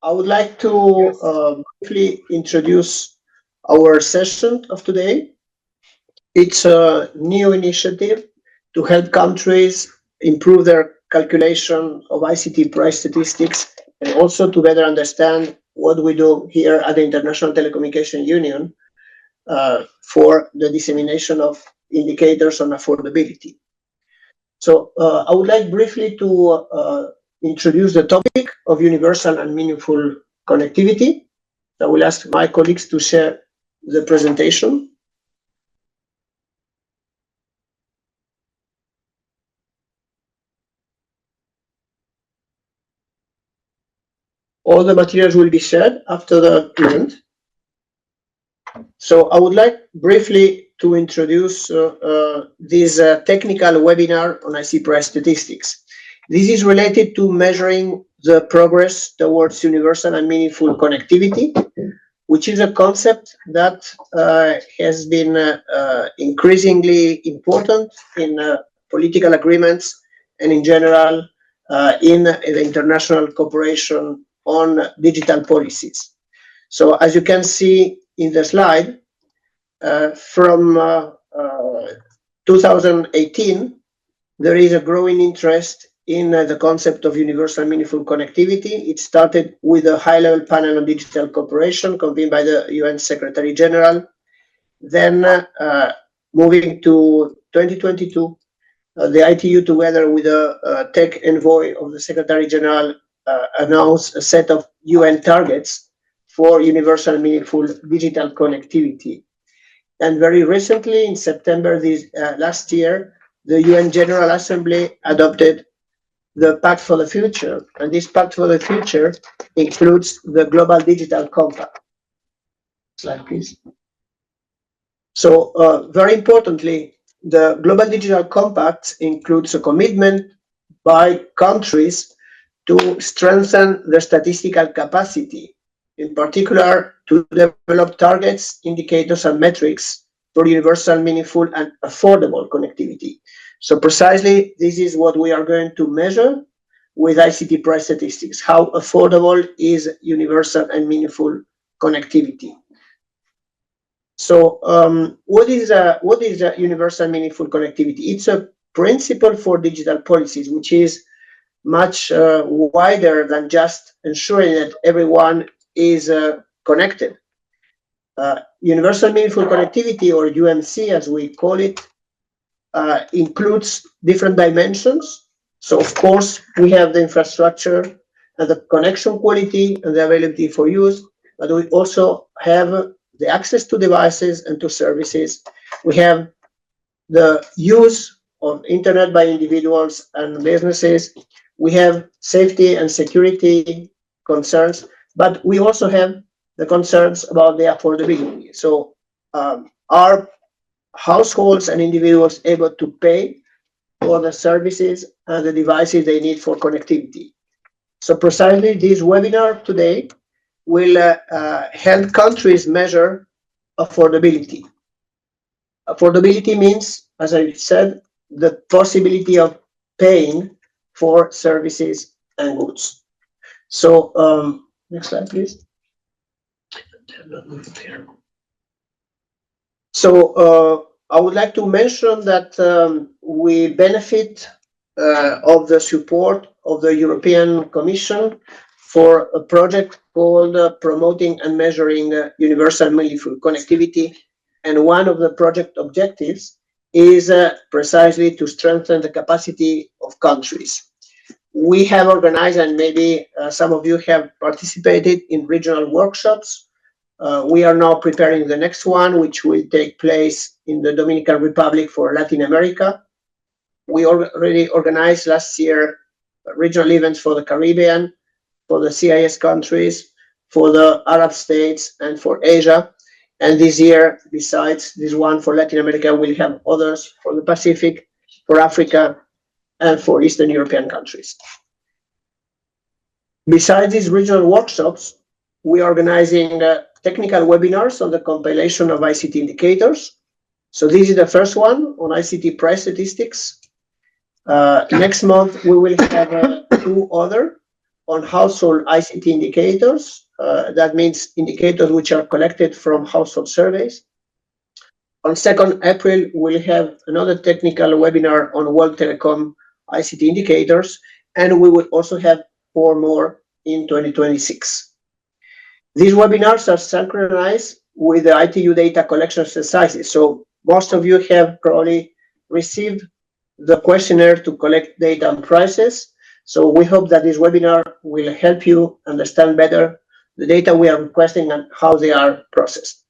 I would like to briefly introduce our session of today. It's a new initiative to help countries improve their calculation of ICT price statistics and also to better understand what we do here at the International Telecommunication Union for the dissemination of indicators on affordability. So I would like briefly to introduce the topic of universal and meaningful connectivity. I will ask my colleagues to share the presentation. All the materials will be shared after the event. So I would like briefly to introduce this technical webinar on ICT Price Statistics. This is related to measuring the progress towards universal and meaningful connectivity, which is a concept that has been increasingly important in political agreements and in general in the international cooperation on digital policies. So as you can see in the slide, from 2018, there is a growing interest in the concept of universal and meaningful connectivity. It started with a high-level panel on digital cooperation convened by the UN Secretary General. Then moving to 2022, the ITU, together with a tech envoy of the Secretary General, announced a set of UN targets for universal and meaningful digital connectivity. And very recently, in September last year, the UN General Assembly adopted the Pact for the Future. And this Pact for the Future includes the Global Digital Compact. Slide, please. So very importantly, the Global Digital Compact includes a commitment by countries to strengthen their statistical capacity, in particular to develop targets, indicators, and metrics for universal, meaningful, and affordable connectivity. So precisely, this is what we are going to measure with ICT price statistics, how affordable is universal and meaningful connectivity. So what is a universal and meaningful connectivity? It's a principle for digital policies, which is much wider than just ensuring that everyone is connected. Universal meaningful connectivity, or UMC as we call it, includes different dimensions. So of course we have the infrastructure and the connection quality and the availability for use, but we also have the access to devices and to services. We have the use of internet by individuals and businesses. We have safety and security concerns, but we also have the concerns about the affordability. So are households and individuals able to pay for the services and the devices they need for connectivity? So precisely this webinar today will help countries measure affordability. Affordability means, as I said, the possibility of paying for services and goods. So next slide, please. So I would like to mention that we benefit of the support of the European Commission for a project called Promoting and Measuring Universal Meaningful Connectivity. And one of the project objectives is precisely to strengthen the capacity of countries. We have organized, and maybe some of you have participated in regional workshops. We are now preparing the next one, which will take place in the Dominican Republic for Latin America. We already organized last year regional events for the Caribbean, for the CIS countries, for the Arab states, and for Asia. And this year, besides this one for Latin America, we'll have others for the Pacific, for Africa, and for Eastern European countries. Besides these regional workshops, we are organizing technical webinars on the compilation of ICT indicators. So this is the first one on ICT price statistics. Next month, we will have two other on household ICT indicators. That means indicators which are collected from household surveys. On 2nd April, we'll have another technical webinar on World Telecom ICT indicators, and we will also have 4 more in 2026. These webinars are synchronized with the ITU data collection exercises. So most of you have probably received the questionnaire to collect data on prices. So we hope that this webinar will help you understand better the data we are requesting and how they are processed.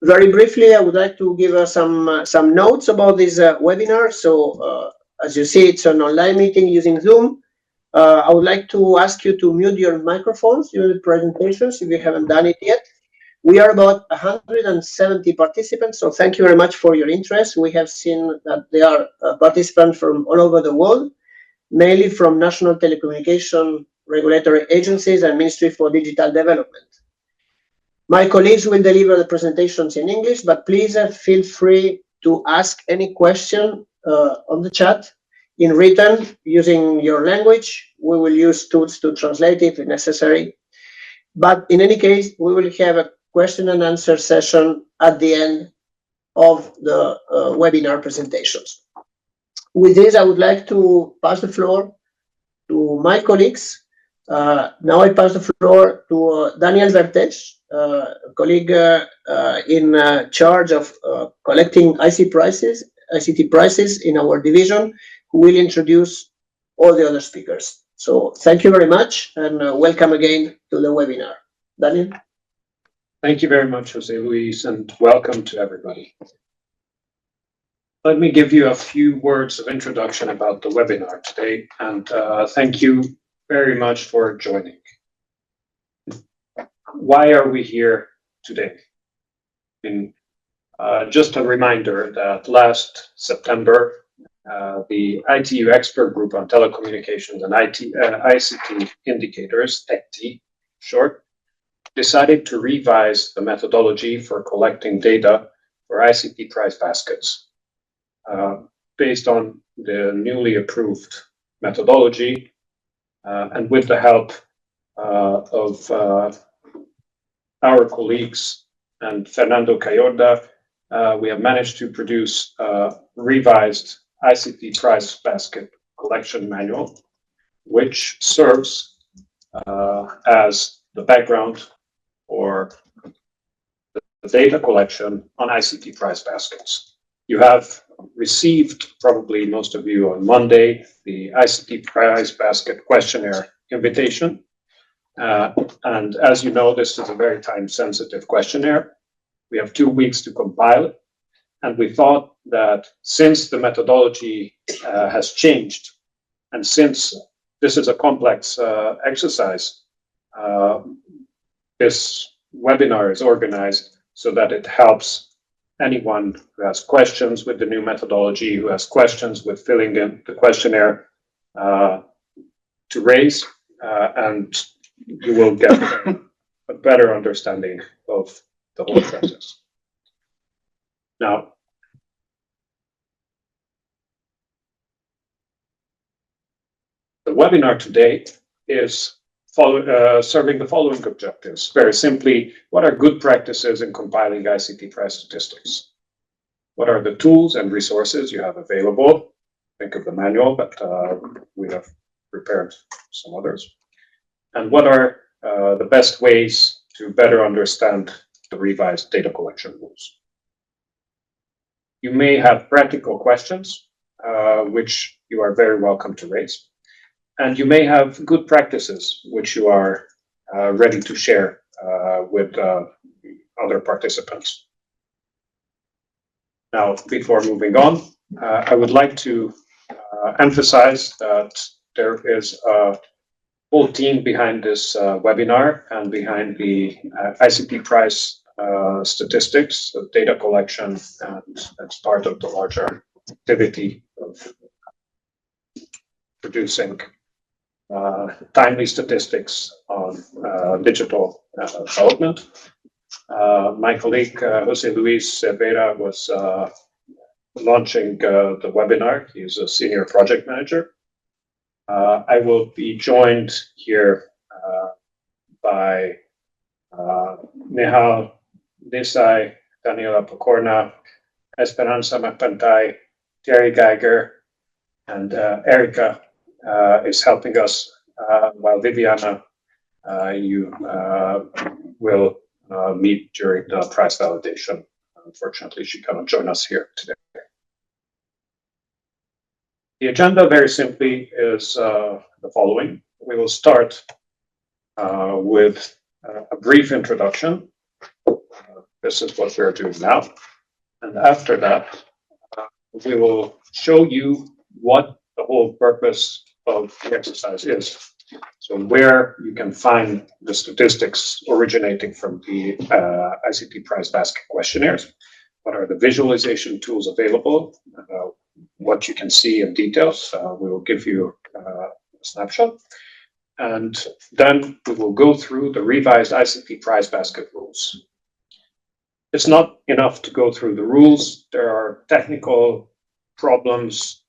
Very briefly, I would like to give us some notes about this webinar. So as you see, it's an online meeting using Zoom. I would like to ask you to mute your microphones during the presentations if you haven't done it yet. We are about 170 participants, so thank you very much for your interest. We have seen that there are participants from all over the world, mainly from national telecommunication regulatory agencies and Ministry for Digital Development. My colleagues will deliver the presentations in English, but please feel free to ask any question on the chat in written using your language. We will use tools to translate it if necessary. But in any case, we will have a question and answer session at the end of the webinar presentations. With this, I would like to pass the floor to my colleagues. Now I pass the floor to Daniel Vertes, colleague in charge of collecting ICT prices in our division, who will introduce all the other speakers. So thank you very much and welcome again to the webinar. Daniel? Thank you very much, Jose Luis, and welcome to everybody. Let me give you a few words of introduction about the webinar today, and thank you very much for joining. Why are we here today? Just a reminder that last September, the ITU Expert Group on Telecommunications and ICT Indicators, ECTI short, decided to revise the methodology for collecting data for ICT Price Baskets. Based on the newly approved methodology and with the help of our colleagues and Fernando Cayorda, we have managed to produce a revised ICT Price Basket collection manual, which serves as the background for the data collection on ICT Price Baskets. You have received, probably most of you on Monday, the ICT Price Basket questionnaire invitation. And as you know, this is a very time-sensitive questionnaire. We have 2 weeks to compile it. And we thought that since the methodology has changed, and since this is a complex exercise, this webinar is organized so that it helps anyone who has questions with the new methodology, who has questions with filling in the questionnaire to raise, and you will get a better understanding of the whole process. Now, the webinar today is serving the following objectives. Very simply, what are good practices in compiling ICT price statistics? What are the tools and resources you have available? Think of the manual, but we have prepared some others. And what are the best ways to better understand the revised data collection rules? You may have practical questions, which you are very welcome to raise. And you may have good practices, which you are ready to share with other participants. Now, before moving on, I would like to emphasize that there is a whole team behind this webinar and behind the ICT Price Statistics, data collection, and that's part of the larger activity of producing timely statistics on digital development. My colleague Jose Luis Cervera was launching the webinar. He's a senior project manager. I will be joined here by Nehal Desai, Daniela Pokorna, Esperanza Mapantay, Terry Geiger, and Erica is helping us, while Viviana, you will meet during the price validation. Unfortunately, she cannot join us here today. The agenda, very simply, is the following. We will start with a brief introduction. This is what we're doing now. And after that, we will show you what the whole purpose of the exercise is. So where you can find the statistics originating from the ICT Price Basket questionnaires, what are the visualization tools available, what you can see in details. We will give you a snapshot. And then we will go through the revised ICT Price Basket rules. It's not enough to go through the rules. There are technical problems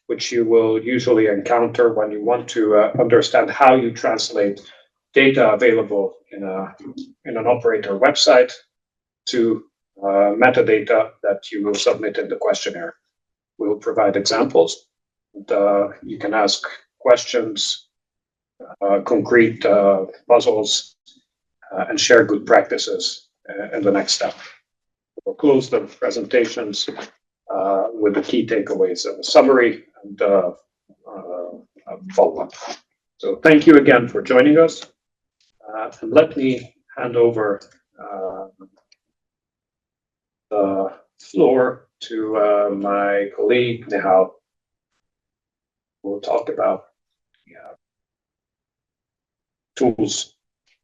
which you will usually encounter when you want to understand how you translate data available in an operator website to metadata that you will submit in the questionnaire. We'll provide examples. And, you can ask questions, concrete puzzles, and share good practices in the next step. We'll close the presentations with the key takeaways of a summary and follow-up. So thank you again for joining us. And let me hand over the floor to my colleague, Nehal, who will talk about tools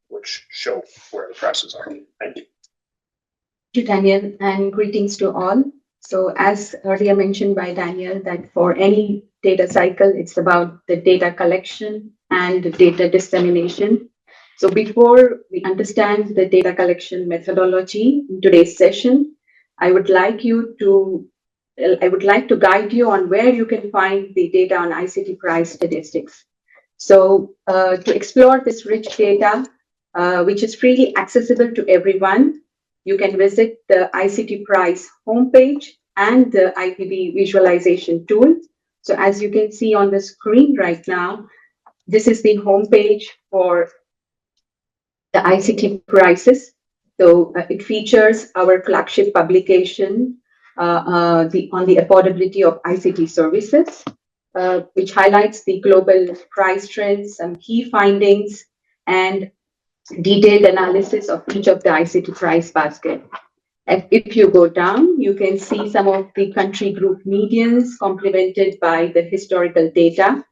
which show where the prices are. Thank you. Thank you, Daniel, and greetings to all. So as earlier mentioned by Daniel, that for any data cycle, it's about the data collection and the data dissemination. So before we understand the data collection methodology in today's session, I would like to guide you on where you can find the data on ICT Price Statistics. So to explore this rich data, which is freely accessible to everyone, you can visit the ICT Price homepage and the IPB visualization tool. So as you can see on the screen right now, this is the homepage for the ICT prices. So it features our flagship publication on the affordability of ICT services, which highlights the global price trends, some key findings, and detailed analysis of each of the ICT price basket. And if you go down, you can see some of the country group medians complemented by the historical data.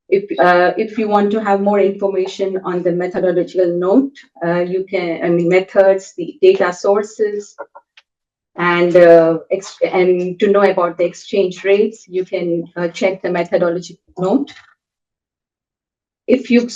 If you want to have more information on the methodological note, you can, methods, the data sources, and to know about the exchange rates, you can check the methodology note. If you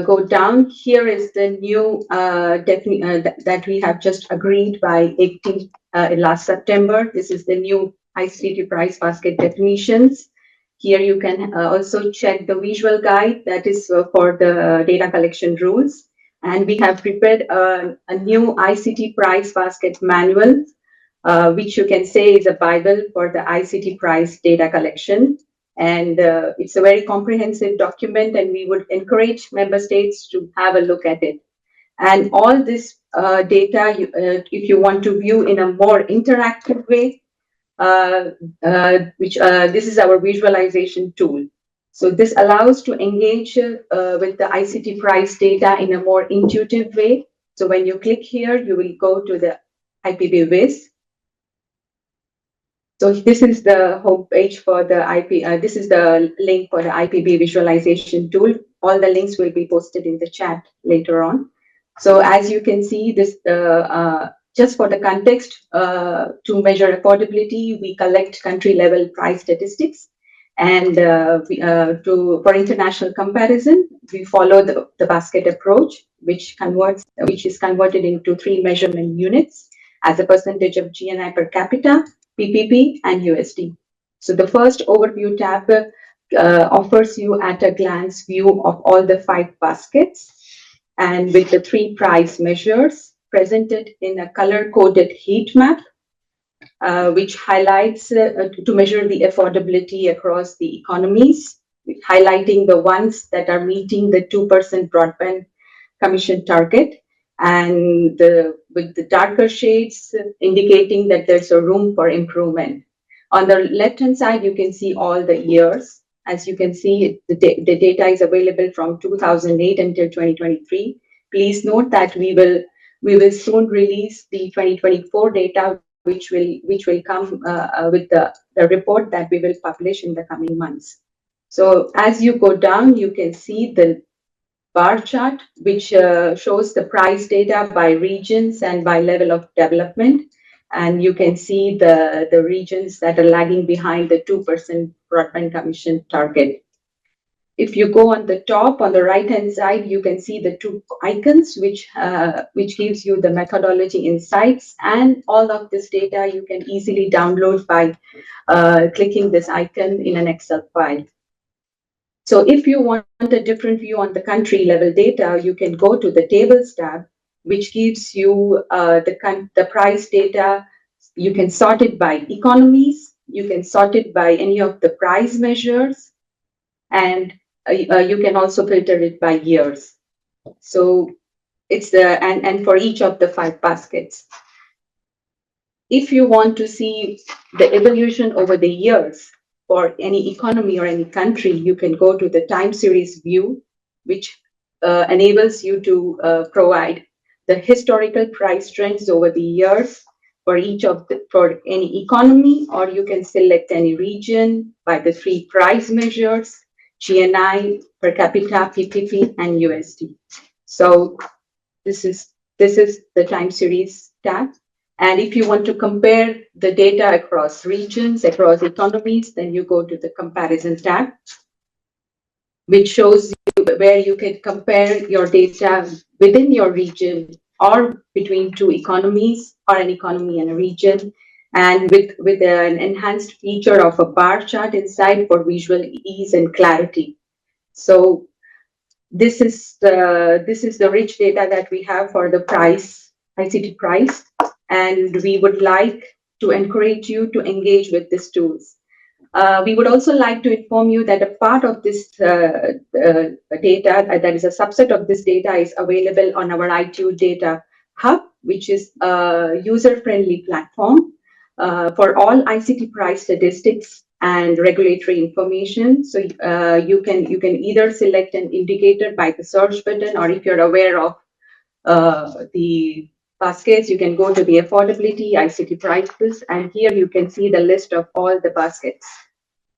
go down, here is the new that we have just agreed by 18 last September. This is the new ICT price basket definitions. Here you can also check the visual guide that is for the data collection rules. And we have prepared a new ICT price basket manual, which you can say is a Bible for the ICT price data collection. And it's a very comprehensive document, and we would encourage member states to have a look at it. And all this data, if you want to view in a more interactive way, this is our visualization tool. So this allows to engage with the ICT price data in a more intuitive way. So when you click here, you will go to the IPB Viz. So this is the home page for the this is the link for the IPB visualization tool. All the links will be posted in the chat later on. So as you can see, this just for the context, to measure affordability, we collect country level price statistics, and for international comparison, we follow the basket approach, which is converted into 3 measurement units as a percentage of GNI per capita, PPP, and USD. So the first overview tab offers you at a glance view of all the 5 baskets and with the 3 price measures presented in a color-coded heat map, which highlights to measure the affordability across the economies, highlighting the ones that are meeting the 2% broadband commission target, and with the darker shades indicating that there's a room for improvement. On the left-hand side, you can see all the years. As you can see, the data is available from 2008 until 2023. Please note that we will soon release the 2024 data, which will come with the report that we will publish in the coming months. So as you go down, you can see the bar chart, which shows the price data by regions and by level of development. And you can see the regions that are lagging behind the 2% broadband commission target. If you go on the top, on the right-hand side, you can see the 2 icons, which gives you the methodology insights. And all of this data you can easily download by clicking this icon in an Excel file. So if you want a different view on the country level data, you can go to the tables tab, which gives you the price data. You can sort it by economies, you can sort it by any of the price measures, and you can also filter it by years. So it's and for each of the 5 baskets. If you want to see the evolution over the years for any economy or any country, you can go to the time series view, which enables you to provide the historical price trends over the years for for any economy, or you can select any region by the 3 price measures: GNI, per capita, PPP, and USD. So this is the time series tab. And if you want to compare the data across regions, across economies, then you go to the comparison tab, which shows you where you can compare your data within your region or between 2 economies or an economy and a region, and with an enhanced feature of a bar chart inside for visual ease and clarity. So this is the rich data that we have for the price, ICT price, and we would like to encourage you to engage with these tools. We would also like to inform you that a part of this data, that is a subset of this data, is available on our ITU Data Hub, which is a user-friendly platform for all ICT price statistics and regulatory information. So you can either select an indicator by the search button, or if you're aware of the baskets, you can go to the affordability ICT prices, and here you can see the list of all the baskets.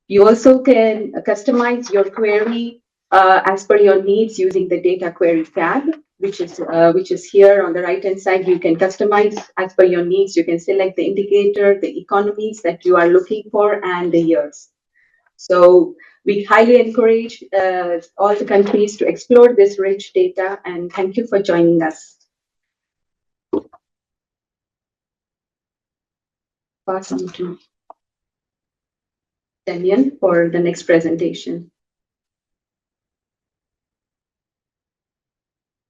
You also can customize your query as per your needs using the data query tab, which is here on the right hand side. You can customize as per your needs. You can select the indicator, the economies that you are looking for, and the years. So we highly encourage all the countries to explore this rich data, and thank you for joining us. Pass on to Daniel for the next presentation.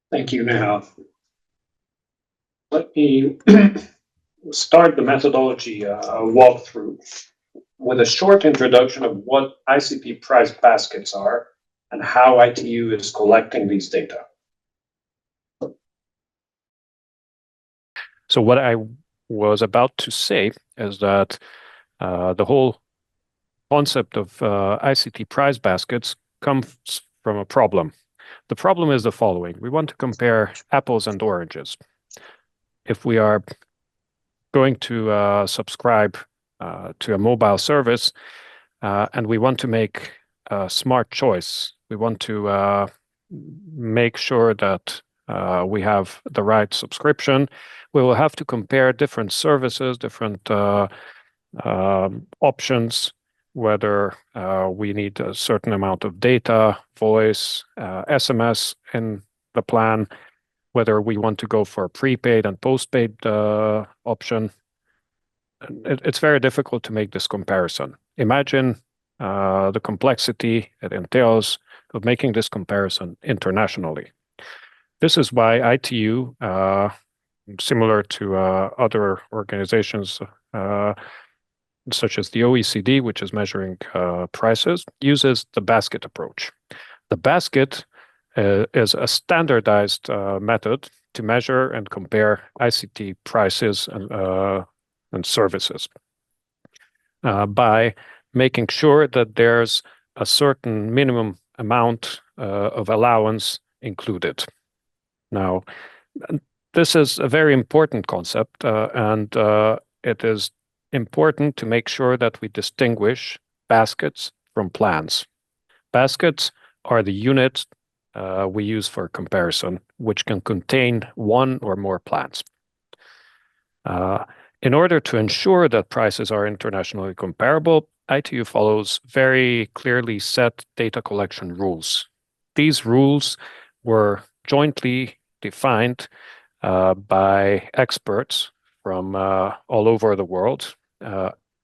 Thank you, Neha. Let me start the methodology walkthrough with a short introduction of what ICT price baskets are and how ITU is collecting these data. So what I was about to say is that the whole concept of ICT price baskets comes from a problem. The problem is the following. We want to compare apples and oranges. If we are going to subscribe to a mobile service and we want to make a smart choice, we want to make sure that we have the right subscription, we will have to compare different services, different options, whether we need a certain amount of data, voice, SMS in the plan, whether we want to go for a prepaid and postpaid option. it's very difficult to make this comparison. Imagine the complexity it entails of making this comparison internationally. This is why ITU, similar to other organizations such as the OECD, which is measuring prices, uses the basket approach. The basket is a standardized method to measure and compare ICT prices and services by making sure that there's a certain minimum amount of allowance included. Now, this is a very important concept, and it is important to make sure that we distinguish baskets from plans. Baskets are the units we use for comparison, which can contain one or more plans. In order to ensure that prices are internationally comparable, ITU follows very clearly set data collection rules. These rules were jointly defined by experts from all over the world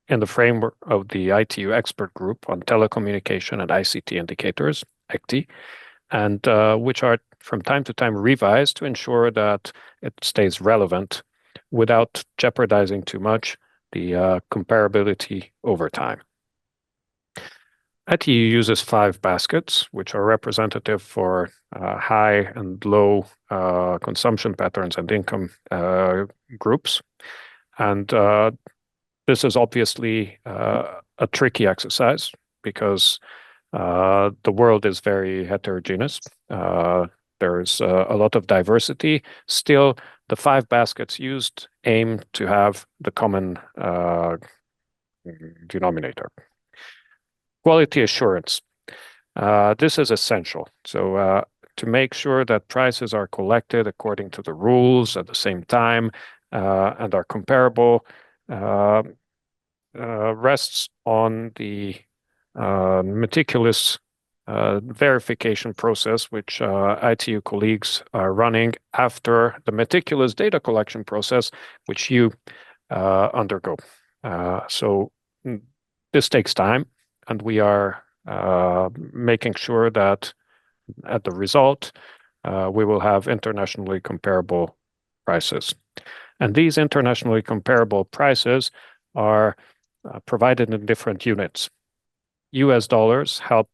in the framework of the ITU Expert Group on Telecommunication and ICT Indicators, ECTI, and which are from time to time revised to ensure that it stays relevant without jeopardizing too much the comparability over time. ITU uses 5 baskets, which are representative for high and low consumption patterns and income groups. And this is obviously a tricky exercise because the world is very heterogeneous. There's a lot of diversity. Still, the 5 baskets used aim to have the common denominator. Quality assurance. This is essential. So to make sure that prices are collected according to the rules at the same time and are comparable rests on the meticulous verification process which ITU colleagues are running after the meticulous data collection process which you undergo. So this takes time, and we are making sure that at the result we will have internationally comparable prices. And these internationally comparable prices are provided in different units. US dollars help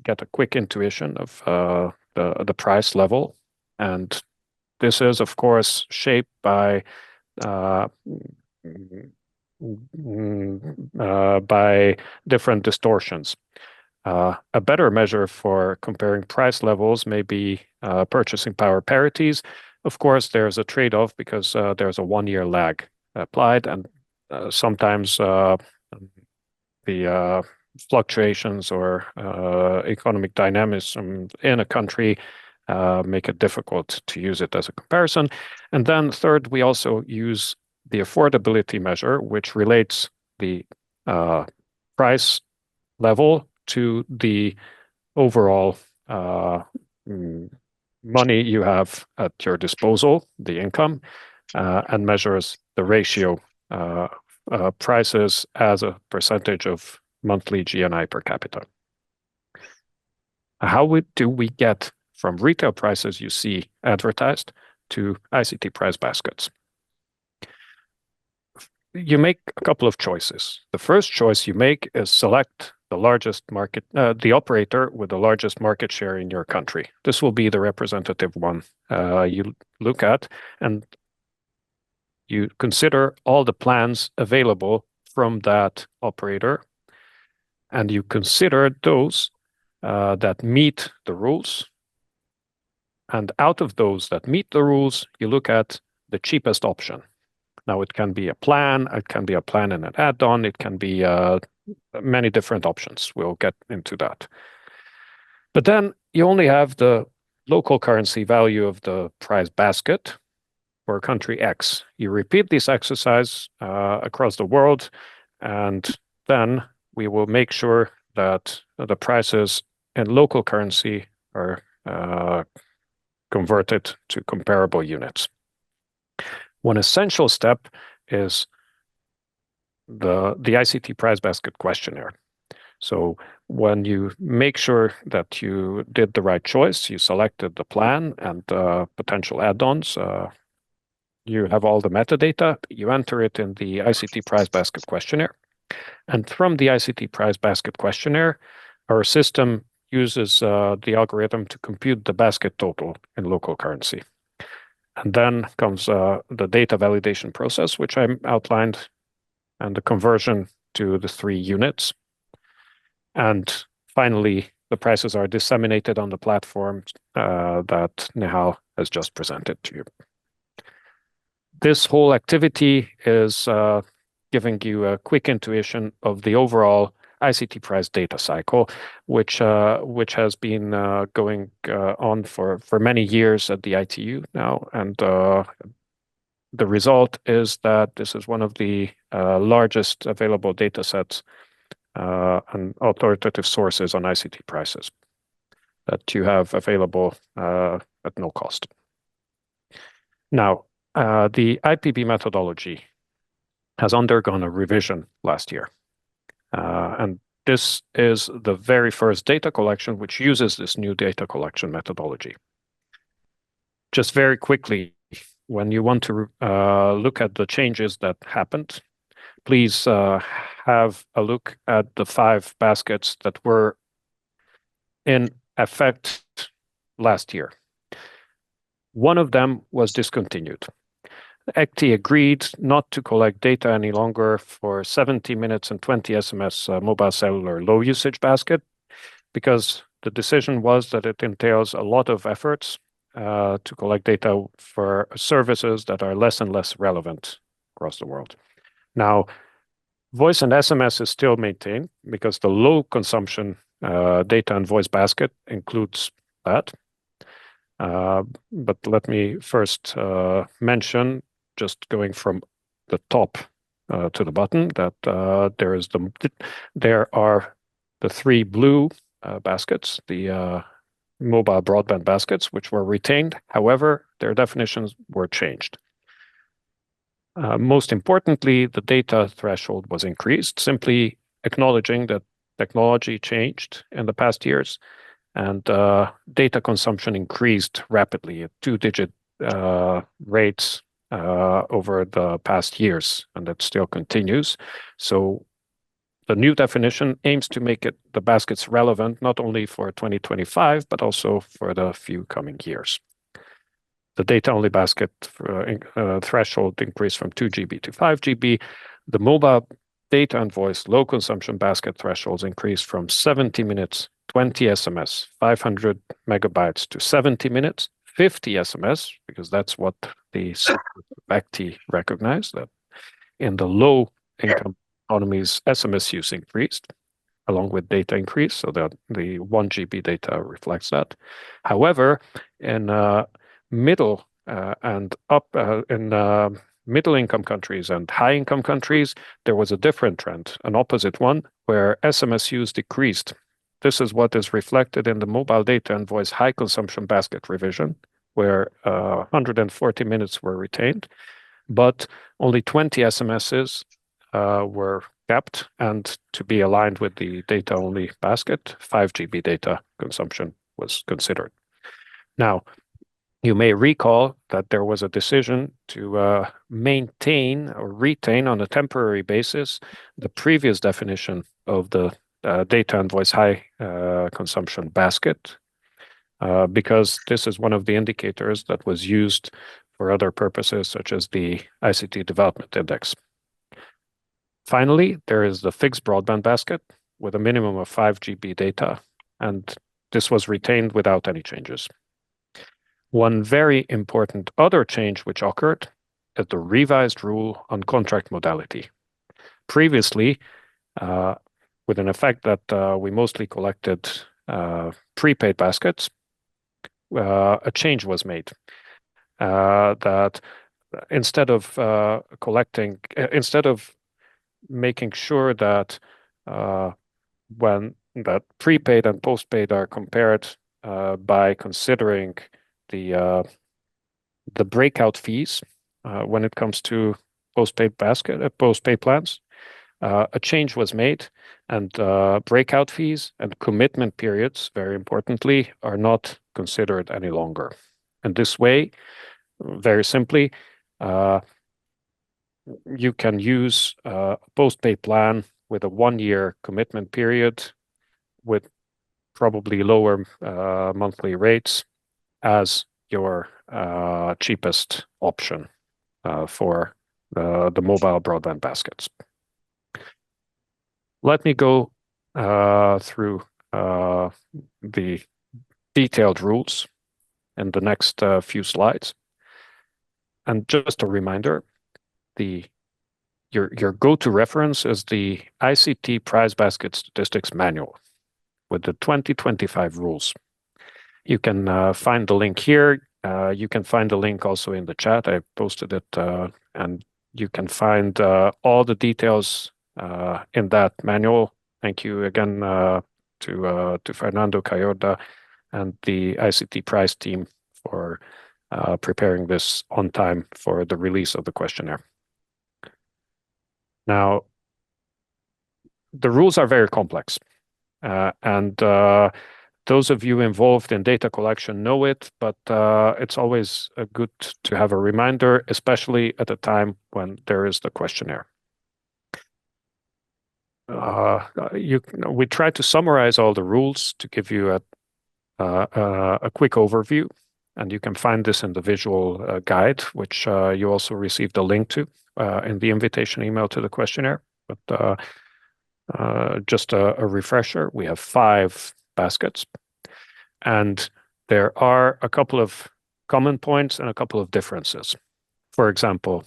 get a quick intuition of the price level, and this is of course shaped by different distortions. A better measure for comparing price levels may be purchasing power parities. Of course, there's a trade-off because there's a 1-year lag applied, and sometimes the fluctuations or economic dynamism in a country make it difficult to use it as a comparison. And then third, we also use the affordability measure, which relates the price level to the overall money you have at your disposal, the income, and measures the ratio prices as a percentage of monthly GNI per capita. How do we get from retail prices you see advertised to ICT price baskets? You make a couple of choices. The first choice you make is select the largest market, the operator with the largest market share in your country. This will be the representative one you look at, and you consider all the plans available from that operator, and you consider those that meet the rules. And out of those that meet the rules, you look at the cheapest option. Now, it can be a plan, it can be a plan and an add-on, it can be many different options. We'll get into that. But then you only have the local currency value of the price basket for country X. You repeat this exercise across the world, and then we will make sure that the prices in local currency are converted to comparable units. One essential step is the ICT Price Basket questionnaire. So when you make sure that you did the right choice, you selected the plan and potential add-ons, you have all the metadata, you enter it in the ICT Price Basket questionnaire. And from the ICT Price Basket questionnaire, our system uses the algorithm to compute the basket total in local currency. And then comes the data validation process, which I outlined, and the conversion to the 3 units. And finally, the prices are disseminated on the platform that Nehal has just presented to you. This whole activity is giving you a quick intuition of the overall ICT price data cycle, which has been going on for many years at the ITU now, and the result is that this is one of the largest available data sets and authoritative sources on ICT prices that you have available at no cost. Now, the IPB methodology has undergone a revision last year. And this is the very first data collection which uses this new data collection methodology. Just very quickly, when you want to look at the changes that happened, please have a look at the 5 baskets that were in effect last year. One of them was discontinued. ECTI agreed not to collect data any longer for 70 minutes and 20 SMS mobile cellular low usage basket, because the decision was that it entails a lot of efforts to collect data for services that are less and less relevant across the world. Now, voice and SMS is still maintained because the low consumption data and voice basket includes that. But let me first mention, just going from the top to the bottom, that there are the 3 blue baskets, the mobile broadband baskets, which were retained. However, their definitions were changed. Most importantly, the data threshold was increased, simply acknowledging that technology changed in the past years and data consumption increased rapidly at 2-digit rates over the past years, and that still continues. So the new definition aims to make the baskets relevant not only for 2025, but also for the few coming years. The data-only basket threshold increased from 2 GB to 5 GB. The mobile data and voice low consumption basket thresholds increased from 70 minutes, 20 SMS, 500 megabytes to 70 minutes, 50 SMS, because that's what the ECTI recognized, that in the low income economies, SMS use increased along with data increase, so that the 1 GB data reflects that. However, in middle and up in middle income countries and high income countries, there was a different trend, an opposite one, where SMS use decreased. This is what is reflected in the mobile data and voice high consumption basket revision, where 140 minutes were retained, but only 20 SMSs were kept, and to be aligned with the data-only basket, 5 GB data consumption was considered. Now, you may recall that there was a decision to maintain or retain on a temporary basis the previous definition of the data and voice high consumption basket, because this is one of the indicators that was used for other purposes, such as the ICT Development Index. Finally, there is the fixed broadband basket with a minimum of 5 GB data, and this was retained without any changes. One very important other change which occurred is the revised rule on contract modality. Previously, with an effect that we mostly collected prepaid baskets, a change was made that instead of making sure that when that prepaid and postpaid are compared by considering the breakout fees when it comes to postpaid plans, a change was made, and breakout fees and commitment periods, very importantly, are not considered any longer. And this way, very simply, you can use a postpaid plan with a 1-year commitment period with probably lower monthly rates as your cheapest option for the mobile broadband baskets. Let me go through the detailed rules in the next few slides. And just a reminder, your go-to reference is the ICT Price Basket Statistics Manual with the 2025 rules. You can find the link here. You can find the link also in the chat. I posted it, and you can find all the details in that manual. Thank you again to Fernando Cayorda and the ICT Price team for preparing this on time for the release of the questionnaire. Now, the rules are very complex, and those of you involved in data collection know it, but it's always good to have a reminder, especially at a time when there is the questionnaire. We try to summarize all the rules to give you a quick overview, and you can find this in the visual guide, which you also received a link to in the invitation email to the questionnaire. But just a refresher, we have 5 baskets, and there are a couple of common points and a couple of differences. For example,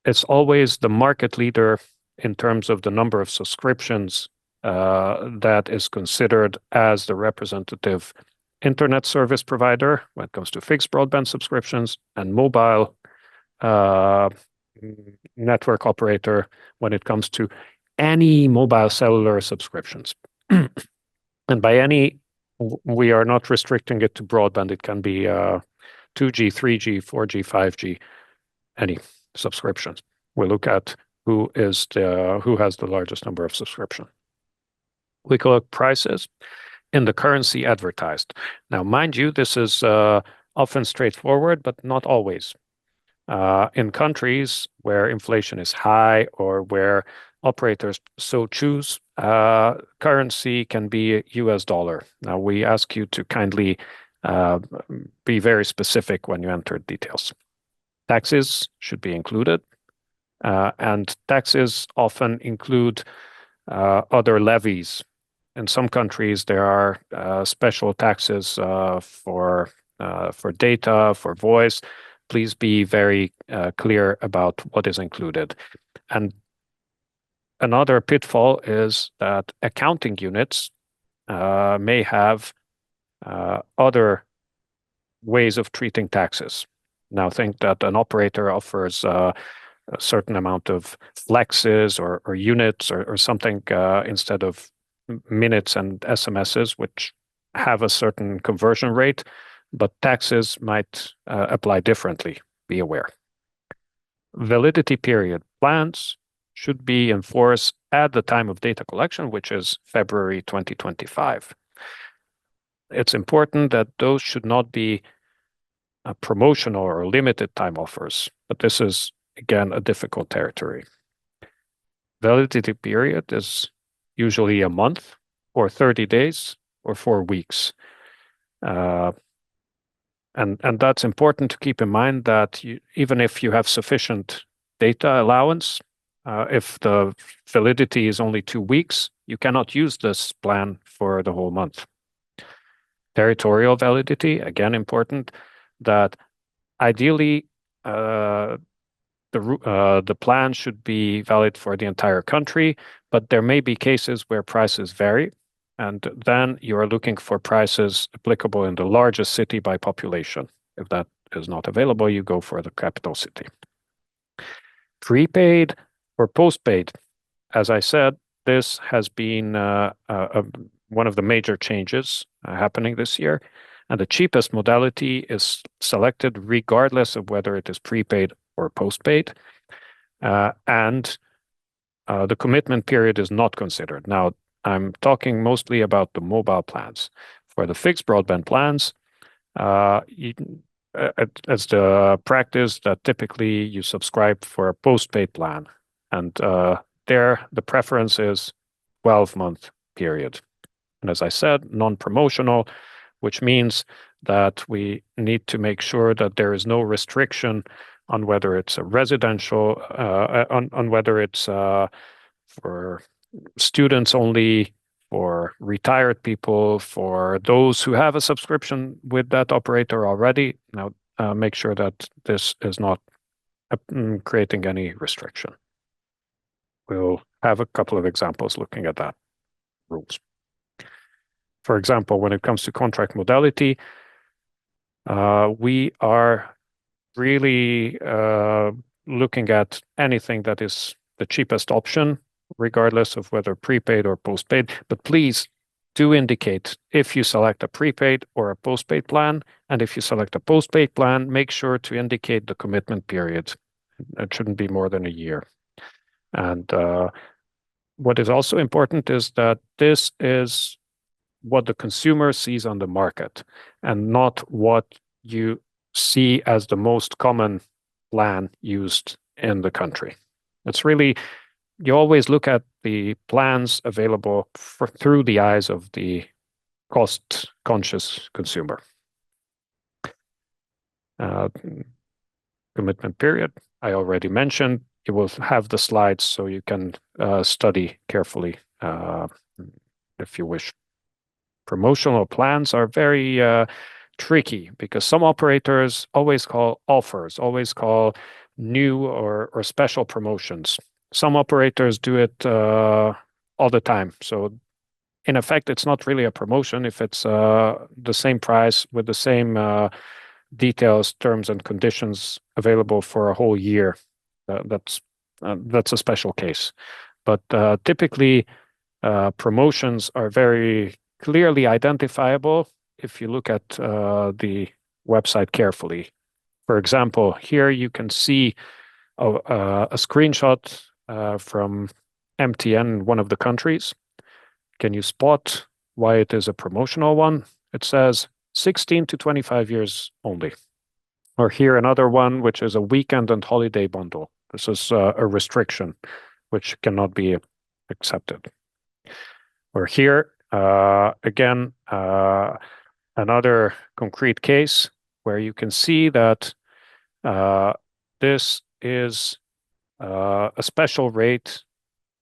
it's always the market leader in terms of the number of subscriptions that is considered as the representative internet service provider when it comes to fixed broadband subscriptions, and mobile network operator when it comes to any mobile cellular subscriptions. And by any, we are not restricting it to broadband. It can be 2G, 3G, 4G, 5G, any subscriptions. We look at who has the largest number of subscriptions. We collect prices in the currency advertised. Now, mind you, this is often straightforward, but not always. In countries where inflation is high or where operators so choose, currency can be US dollar. Now, we ask you to kindly be very specific when you enter details. Taxes should be included, and taxes often include other levies. In some countries, there are special taxes for data, for voice. Please be very clear about what is included. And another pitfall is that accounting units may have other ways of treating taxes. Now, think that an operator offers a certain amount of flexes or units or something instead of minutes and SMSs, which have a certain conversion rate, but taxes might apply differently. Be aware. Validity period. Plans should be in force at the time of data collection, which is February 2025. It's important that those should not be promotional or limited time offers, but this is, again, a difficult territory. Validity period is usually a month or 30 days or 4 weeks. And that's important to keep in mind that even if you have sufficient data allowance, if the validity is only 2 weeks, you cannot use this plan for the whole month. Territorial validity, again, important, that ideally the plan should be valid for the entire country, but there may be cases where prices vary, and then you are looking for prices applicable in the largest city by population. If that is not available, you go for the capital city. Prepaid or postpaid, as I said, this has been one of the major changes happening this year, and the cheapest modality is selected regardless of whether it is prepaid or postpaid. And the commitment period is not considered. Now, I'm talking mostly about the mobile plans. For the fixed broadband plans, it's the practice that typically you subscribe for a postpaid plan. And there, the preference is 12-month period. And as I said, non-promotional, which means that we need to make sure that there is no restriction on whether it's a residential, on whether it's for students only, for retired people, for those who have a subscription with that operator already. Now, make sure that this is not creating any restriction. We'll have a couple of examples looking at that rules. For example, when it comes to contract modality, we are really looking at anything that is the cheapest option, regardless of whether prepaid or postpaid. But please do indicate if you select a prepaid or a postpaid plan. And if you select a postpaid plan, make sure to indicate the commitment period. It shouldn't be more than a year. And what is also important is that this is what the consumer sees on the market and not what you see as the most common plan used in the country. It's really, you always look at the plans available through the eyes of the cost-conscious consumer. Commitment period, I already mentioned. You will have the slides so you can study carefully if you wish. Promotional plans are very tricky because some operators always call offers, always call new or special promotions. Some operators do it all the time. So in effect, it's not really a promotion if it's the same price with the same details, terms, and conditions available for a whole year. That's a special case. But typically, promotions are very clearly identifiable if you look at the website carefully. For example, here you can see a screenshot from MTN in one of the countries. Can you spot why it is a promotional one? It says 16 to 25 years only. Or here another one, which is a weekend and holiday bundle. This is a restriction, which cannot be accepted. Or here, again, another concrete case where you can see that this is a special rate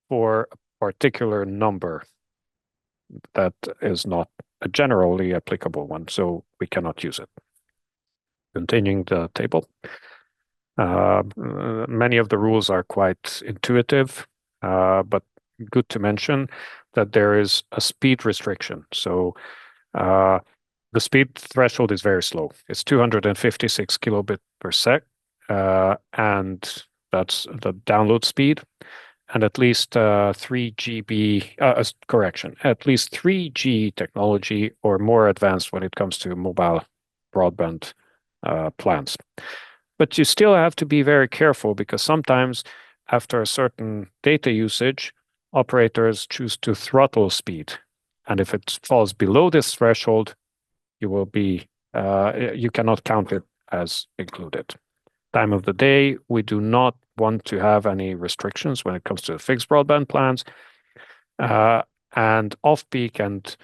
for a particular number that is not a generally applicable one, so we cannot use it. Continuing the table. Many of the rules are quite intuitive, but good to mention that there is a speed restriction. So the speed threshold is very slow. It's 256 kilobit per sec, and that's the download speed. And at least 3 GB, correction, at least 3G technology or more advanced when it comes to mobile broadband plans. But you still have to be very careful because sometimes after a certain data usage, operators choose to throttle speed. And if it falls below this threshold, you will be, you cannot count it as included. Time of the day, we do not want to have any restrictions when it comes to fixed broadband plans. And off-peak and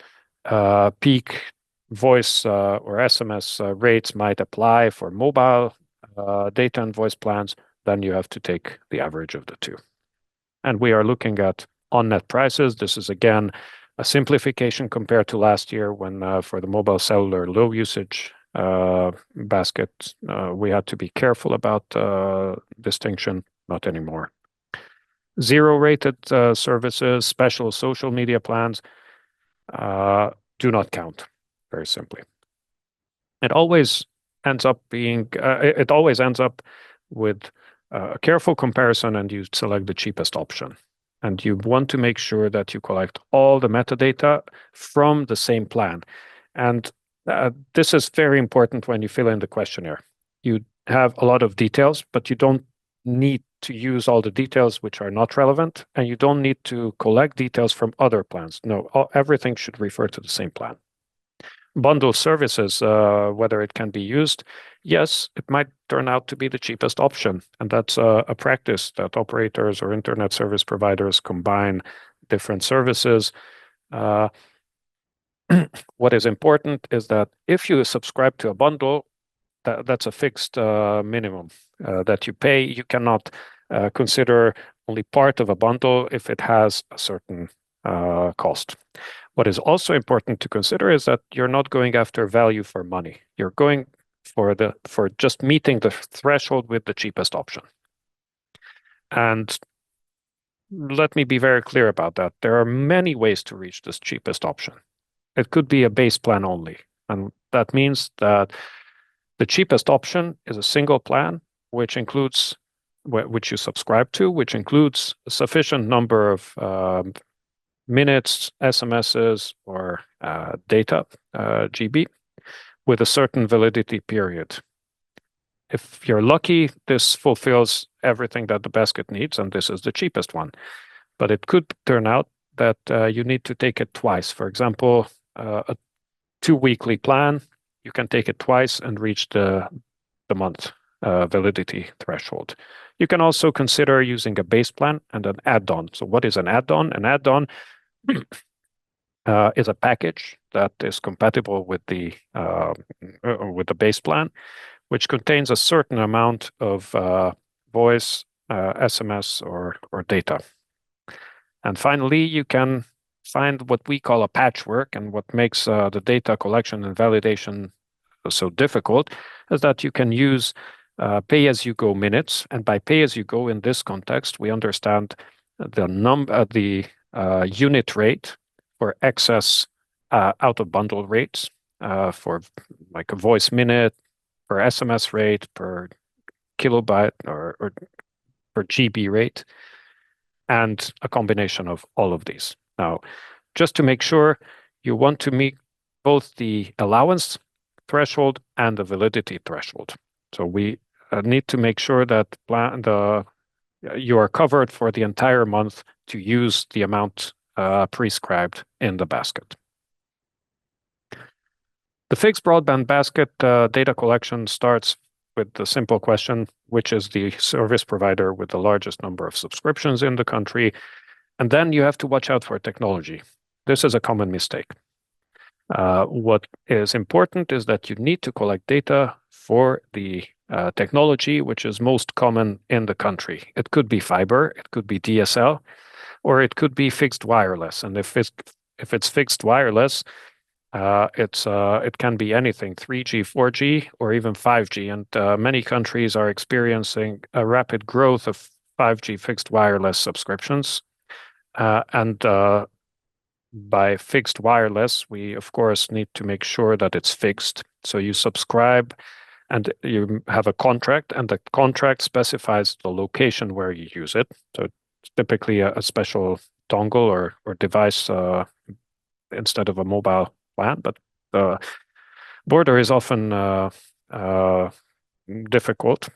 peak voice or SMS rates might apply for mobile data and voice plans. Then you have to take the average of the two. And we are looking at on-net prices. This is, again, a simplification compared to last year when for the mobile cellular low usage basket, we had to be careful about distinction, not anymore. Zero rated services, special social media plans do not count, very simply. It always ends up being, it always ends up with a careful comparison and you select the cheapest option. And you want to make sure that you collect all the metadata from the same plan. And this is very important when you fill in the questionnaire. You have a lot of details, but you don't need to use all the details which are not relevant, and you don't need to collect details from other plans. No, everything should refer to the same plan. Bundle services, whether it can be used, yes, it might turn out to be the cheapest option. And that's a practice that operators or internet service providers combine different services. What is important is that if you subscribe to a bundle, that's a fixed minimum that you pay. You cannot consider only part of a bundle if it has a certain cost. What is also important to consider is that you're not going after value for money. You're going for just meeting the threshold with the cheapest option. And let me be very clear about that. There are many ways to reach this cheapest option. It could be a base plan only. And that means that the cheapest option is a single plan, which includes which you subscribe to, which includes a sufficient number of minutes, SMSs, or data, GB, with a certain validity period. If you're lucky, this fulfills everything that the basket needs, and this is the cheapest one. But it could turn out that you need to take it twice. For example, a 2-weekly plan, you can take it twice and reach the month validity threshold. You can also consider using a base plan and an add-on. So what is an add-on? An add-on is a package that is compatible with the base plan, which contains a certain amount of voice, SMS, or data. And finally, you can find what we call a patchwork, and what makes the data collection and validation so difficult is that you can use pay-as-you-go minutes, and by pay-as-you-go in this context, we understand the unit rate for excess out-of-bundle rates for like a voice minute, per SMS rate, per kilobyte, or per GB rate, and a combination of all of these. Now, just to make sure, you want to meet both the allowance threshold and the validity threshold. So we need to make sure that you are covered for the entire month to use the amount prescribed in the basket. The fixed broadband basket data collection starts with the simple question, which is the service provider with the largest number of subscriptions in the country? And then you have to watch out for technology. This is a common mistake. What is important is that you need to collect data for the technology which is most common in the country. It could be fiber, it could be DSL, or it could be fixed wireless. And if it's fixed wireless, it can be anything, 3G, 4G, or even 5G. And many countries are experiencing a rapid growth of 5G fixed wireless subscriptions. By fixed wireless, we of course need to make sure that it's fixed. So you subscribe and you have a contract, and the contract specifies the location where you use it. So it's typically a special dongle or device instead of a mobile plan, but the border is often difficult.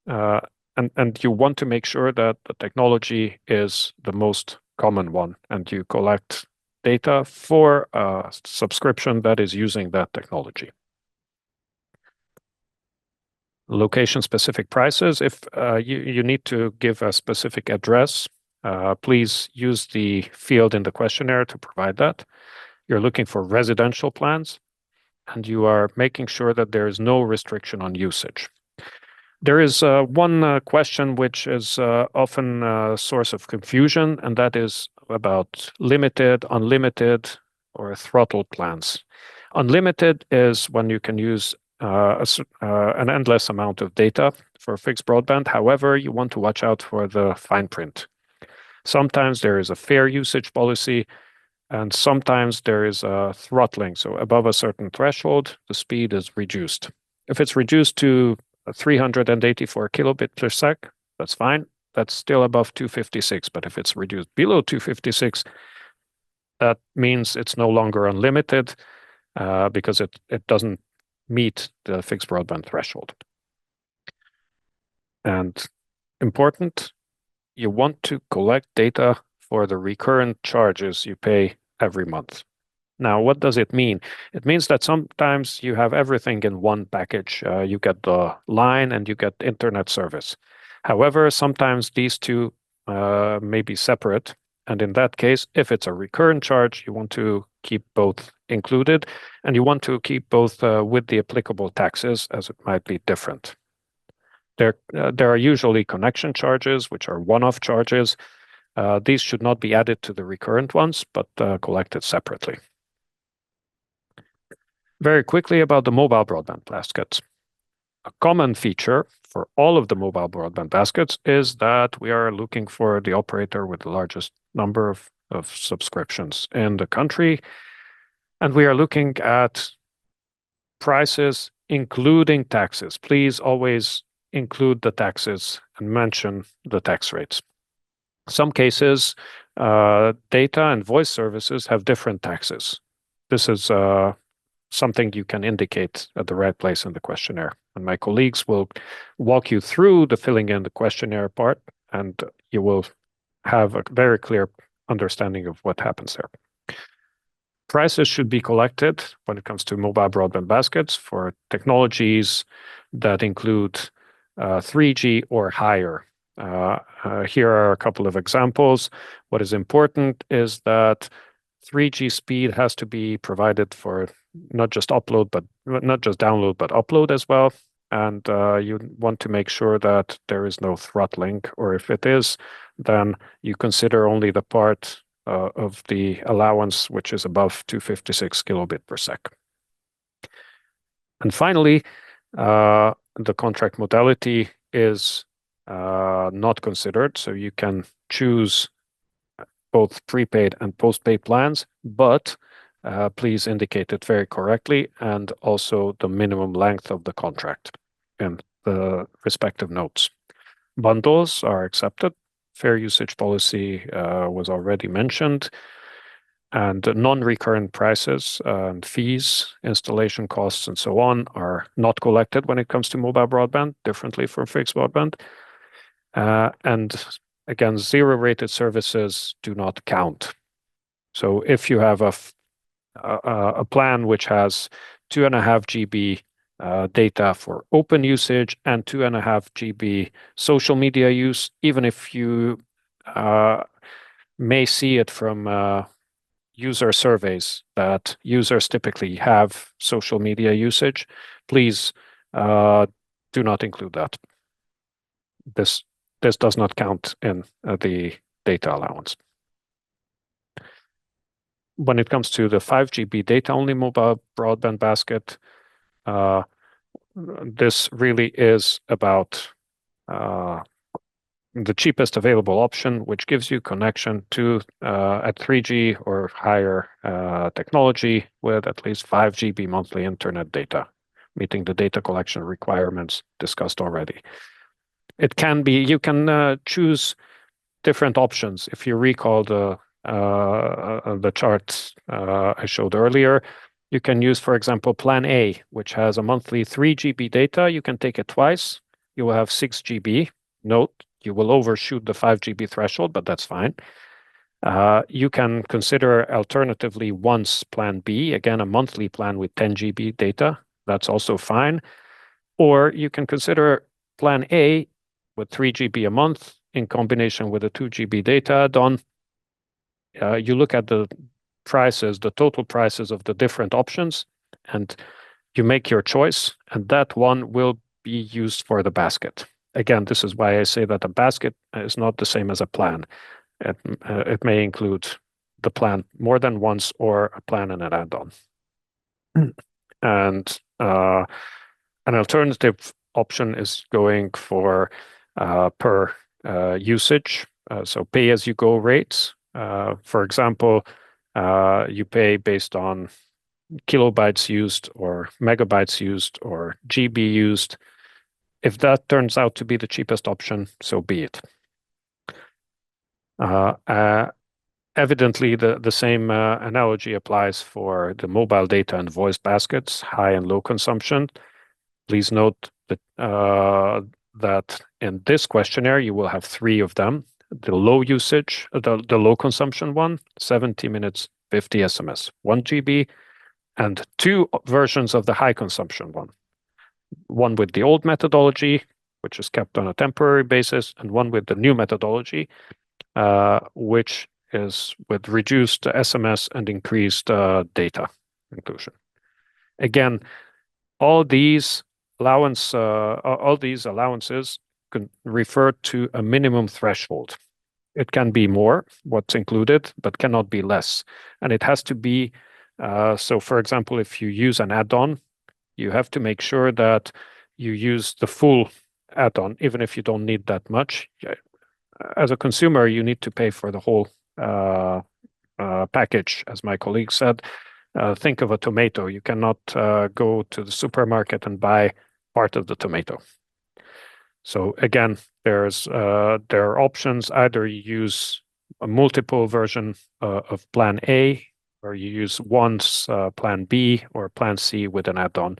And you want to make sure that the technology is the most common one, and you collect data for a subscription that is using that technology. Location-specific prices. If you need to give a specific address, please use the field in the questionnaire to provide that. You're looking for residential plans, and you are making sure that there is no restriction on usage. There is one question which is often a source of confusion, and that is about limited, unlimited, or throttle plans. Unlimited is when you can use an endless amount of data for fixed broadband. However, you want to watch out for the fine print. Sometimes there is a fair usage policy, and sometimes there is a throttling. So above a certain threshold, the speed is reduced. If it's reduced to 384 kilobit per sec, that's fine. That's still above 256. But if it's reduced below 256, that means it's no longer unlimited because it doesn't meet the fixed broadband threshold. And important, you want to collect data for the recurrent charges you pay every month. Now, what does it mean? It means that sometimes you have everything in one package. You get the line and you get internet service. However, sometimes these two may be separate. And in that case, if it's a recurrent charge, you want to keep both included, and you want to keep both with the applicable taxes, as it might be different. There are usually connection charges, which are one-off charges. These should not be added to the recurrent ones, but collected separately. Very quickly about the mobile broadband baskets. A common feature for all of the mobile broadband baskets is that we are looking for the operator with the largest number of subscriptions in the country. And we are looking at prices, including taxes. Please always include the taxes and mention the tax rates. Some cases, data and voice services have different taxes. This is something you can indicate at the right place in the questionnaire. And my colleagues will walk you through the filling in the questionnaire part, and you will have a very clear understanding of what happens there. Prices should be collected when it comes to mobile broadband baskets for technologies that include 3G or higher. Here are a couple of examples. What is important is that 3G speed has to be provided for not just download, but upload as well. And you want to make sure that there is no throttling, or if it is, then you consider only the part of the allowance which is above 256 kilobit per sec. And finally, the contract modality is not considered, so you can choose both prepaid and postpaid plans, but please indicate it very correctly, and also the minimum length of the contract in the respective notes. Bundles are accepted. Fair usage policy was already mentioned, and non-recurrent prices and fees, installation costs, and so on are not collected when it comes to mobile broadband, differently from fixed broadband. And again, zero-rated services do not count. So if you have a plan which has 2.5 GB data for open usage and 2.5 GB social media use, even if you may see it from user surveys that users typically have social media usage, please do not include that. This does not count in the data allowance. When it comes to the 5 GB data-only mobile broadband basket, this really is about the cheapest available option, which gives you connection to at 3G or higher technology with at least 5 GB monthly internet data, meeting the data collection requirements discussed already. It can be, you can choose different options. If you recall the charts I showed earlier, you can use, for example, Plan A, which has a monthly 3 GB data. You can take it twice. You will have 6 GB. Note, you will overshoot the 5 GB threshold, but that's fine. You can consider alternatively once Plan B, again, a monthly plan with 10 GB data. That's also fine. Or you can consider Plan A with 3 GB a month in combination with a 2 GB data add-on. You look at the prices, the total prices of the different options, and you make your choice, and that one will be used for the basket. Again, this is why I say that a basket is not the same as a plan. It may include the plan more than once or a plan and an add-on. And an alternative option is going for per usage, so pay-as-you-go rates. For example, you pay based on kilobytes used or megabytes used or GB used. If that turns out to be the cheapest option, so be it. Evidently, the same analogy applies for the mobile data and voice baskets, high and low consumption. Please note that in this questionnaire, you will have 3 of them. The low usage, the low consumption one, 70 minutes, 50 SMS, 1 GB, and 2 versions of the high consumption one. One with the old methodology, which is kept on a temporary basis, and one with the new methodology, which is with reduced SMS and increased data inclusion. Again, all these allowances can refer to a minimum threshold. It can be more, what's included, but cannot be less. And it has to be, so for example, if you use an add-on, you have to make sure that you use the full add-on, even if you don't need that much. As a consumer, you need to pay for the whole package, as my colleague said. Think of a tomato. You cannot go to the supermarket and buy part of the tomato. So again, there are options. Either you use a multiple version of Plan A, or you use once Plan B or Plan C with an add-on.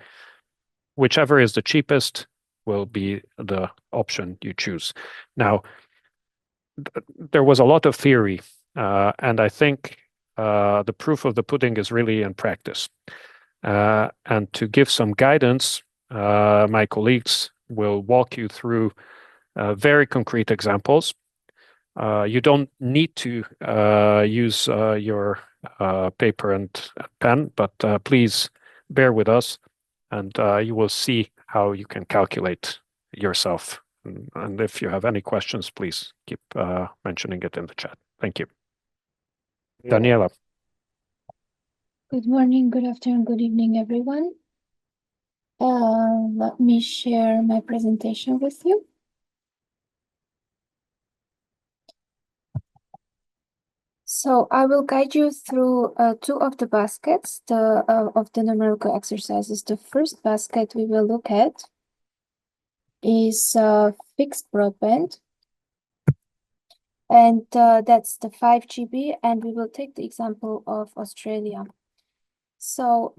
Whichever is the cheapest will be the option you choose. Now, there was a lot of theory, and I think the proof of the pudding is really in practice. And to give some guidance, my colleagues will walk you through very concrete examples. You don't need to use your paper and pen, but please bear with us, and you will see how you can calculate yourself. And if you have any questions, please keep mentioning it in the chat. Thank you. Daniela. Good morning, good afternoon, good evening, everyone. Let me share my presentation with you. So I will guide you through 2 of the baskets of the numerical exercises. The first basket we will look at is fixed broadband. And that's the 5 GB, and we will take the example of Australia. So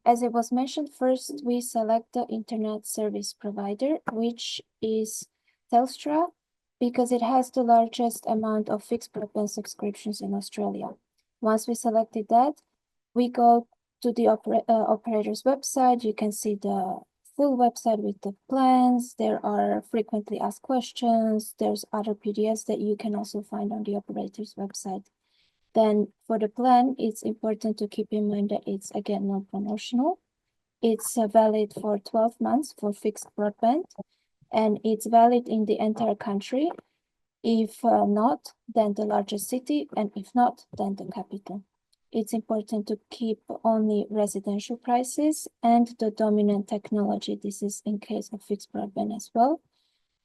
as it was mentioned, first we select the internet service provider, which is Telstra, because it has the largest amount of fixed broadband subscriptions in Australia. Once we selected that, we go to the operator's website. You can see the full website with the plans. There are frequently asked questions. There's other PDFs that you can also find on the operator's website. Then for the plan, it's important to keep in mind that it's, again, non-promotional. It's valid for 12 months for fixed broadband, and it's valid in the entire country. If not, then the largest city, and if not, then the capital. It's important to keep only residential prices and the dominant technology. This is in case of fixed broadband as well.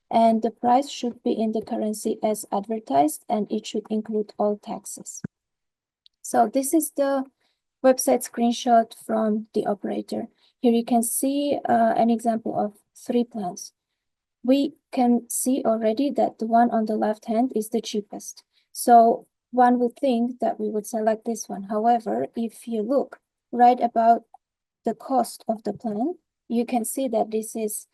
And the price should be in the currency as advertised, and it should include all taxes. So this is the website screenshot from the operator. Here you can see an example of 3 plans. We can see already that the one on the left hand is the cheapest. So one would think that we would select this one. However, if you look right about the cost of the plan, you can see that this is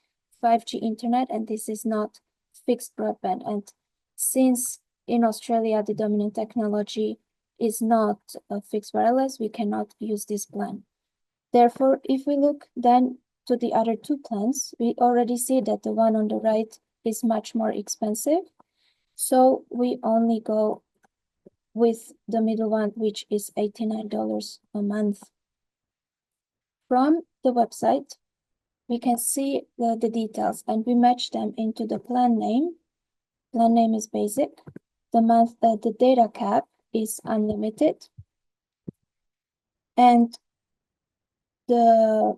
5G internet and this is not fixed broadband. And since in Australia, the dominant technology is not a fixed wireless, we cannot use this plan. Therefore, if we look then to the other 2 plans, we already see that the one on the right is much more expensive. So we only go with the middle one, which is $89 a month. From the website, we can see the details, and we match them into the plan name. Plan name is basic. The data cap is unlimited, and the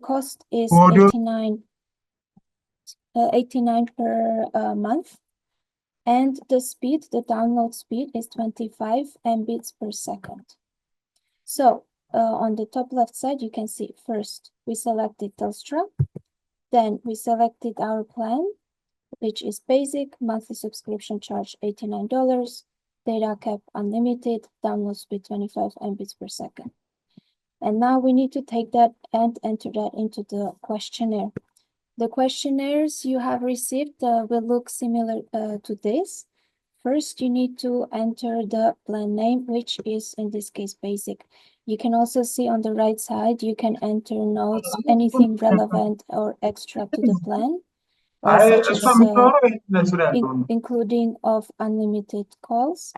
cost is $89 per month, and the download speed is 25 Mbits per second. So on the top left side, you can see first we selected Telstra, then we selected our plan, which is basic, monthly subscription charge $89, data cap unlimited, download speed 25 Mbits per second. And now we need to take that and enter that into the questionnaire. The questionnaires you have received will look similar to this. First, you need to enter the plan name, which is in this case basic. You can also see on the right side, you can enter notes, anything relevant or extra to the plan, such as including of unlimited calls.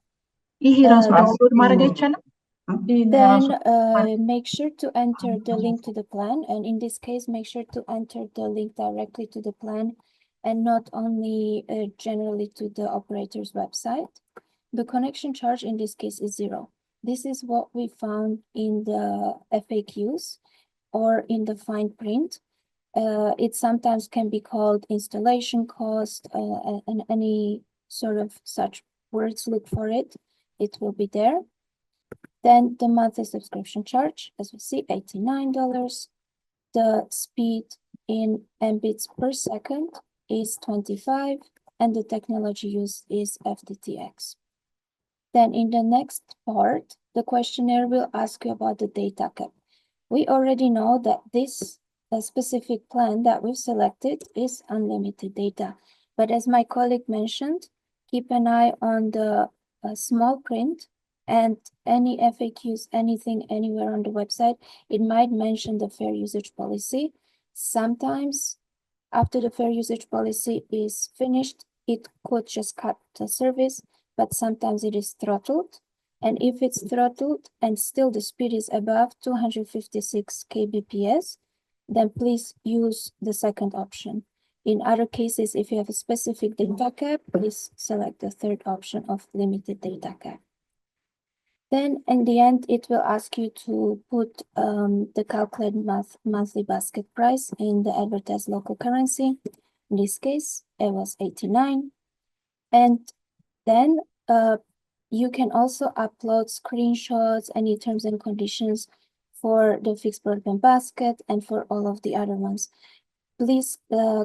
Then make sure to enter the link to the plan, and in this case, make sure to enter the link directly to the plan and not only generally to the operator's website. The connection charge in this case is 0. This is what we found in the FAQs or in the fine print. It sometimes can be called installation cost and any sort of such words, look for it. It will be there. Then the monthly subscription charge, as we see, $89. The speed in Mbits per second is 25, and the technology used is FTTX. Then in the next part, the questionnaire will ask you about the data cap. We already know that this specific plan that we've selected is unlimited data. But as my colleague mentioned, keep an eye on the small print and any FAQs, anything anywhere on the website. It might mention the fair usage policy. Sometimes after the fair usage policy is finished, it could just cut the service, but sometimes it is throttled. And if it's throttled and still the speed is above 256 kbps, then please use the second option. In other cases, if you have a specific data cap, please select the third option of limited data cap. Then in the end, it will ask you to put the calculated monthly basket price in the advertised local currency. In this case, it was 89. And then you can also upload screenshots, any terms and conditions for the fixed broadband basket and for all of the other ones. Please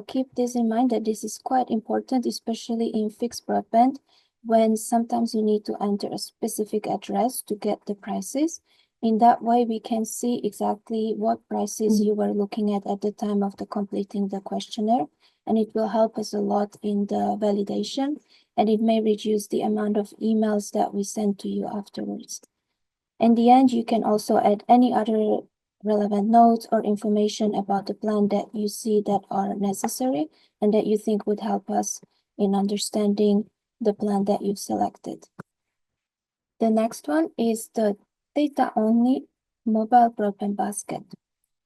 keep this in mind that this is quite important, especially in fixed broadband, when sometimes you need to enter a specific address to get the prices. In that way, we can see exactly what prices you were looking at the time of the completing the questionnaire, and it will help us a lot in the validation, and it may reduce the amount of emails that we send to you afterwards. In the end, you can also add any other relevant notes or information about the plan that you see that are necessary and that you think would help us in understanding the plan that you've selected. The next one is the data-only mobile broadband basket.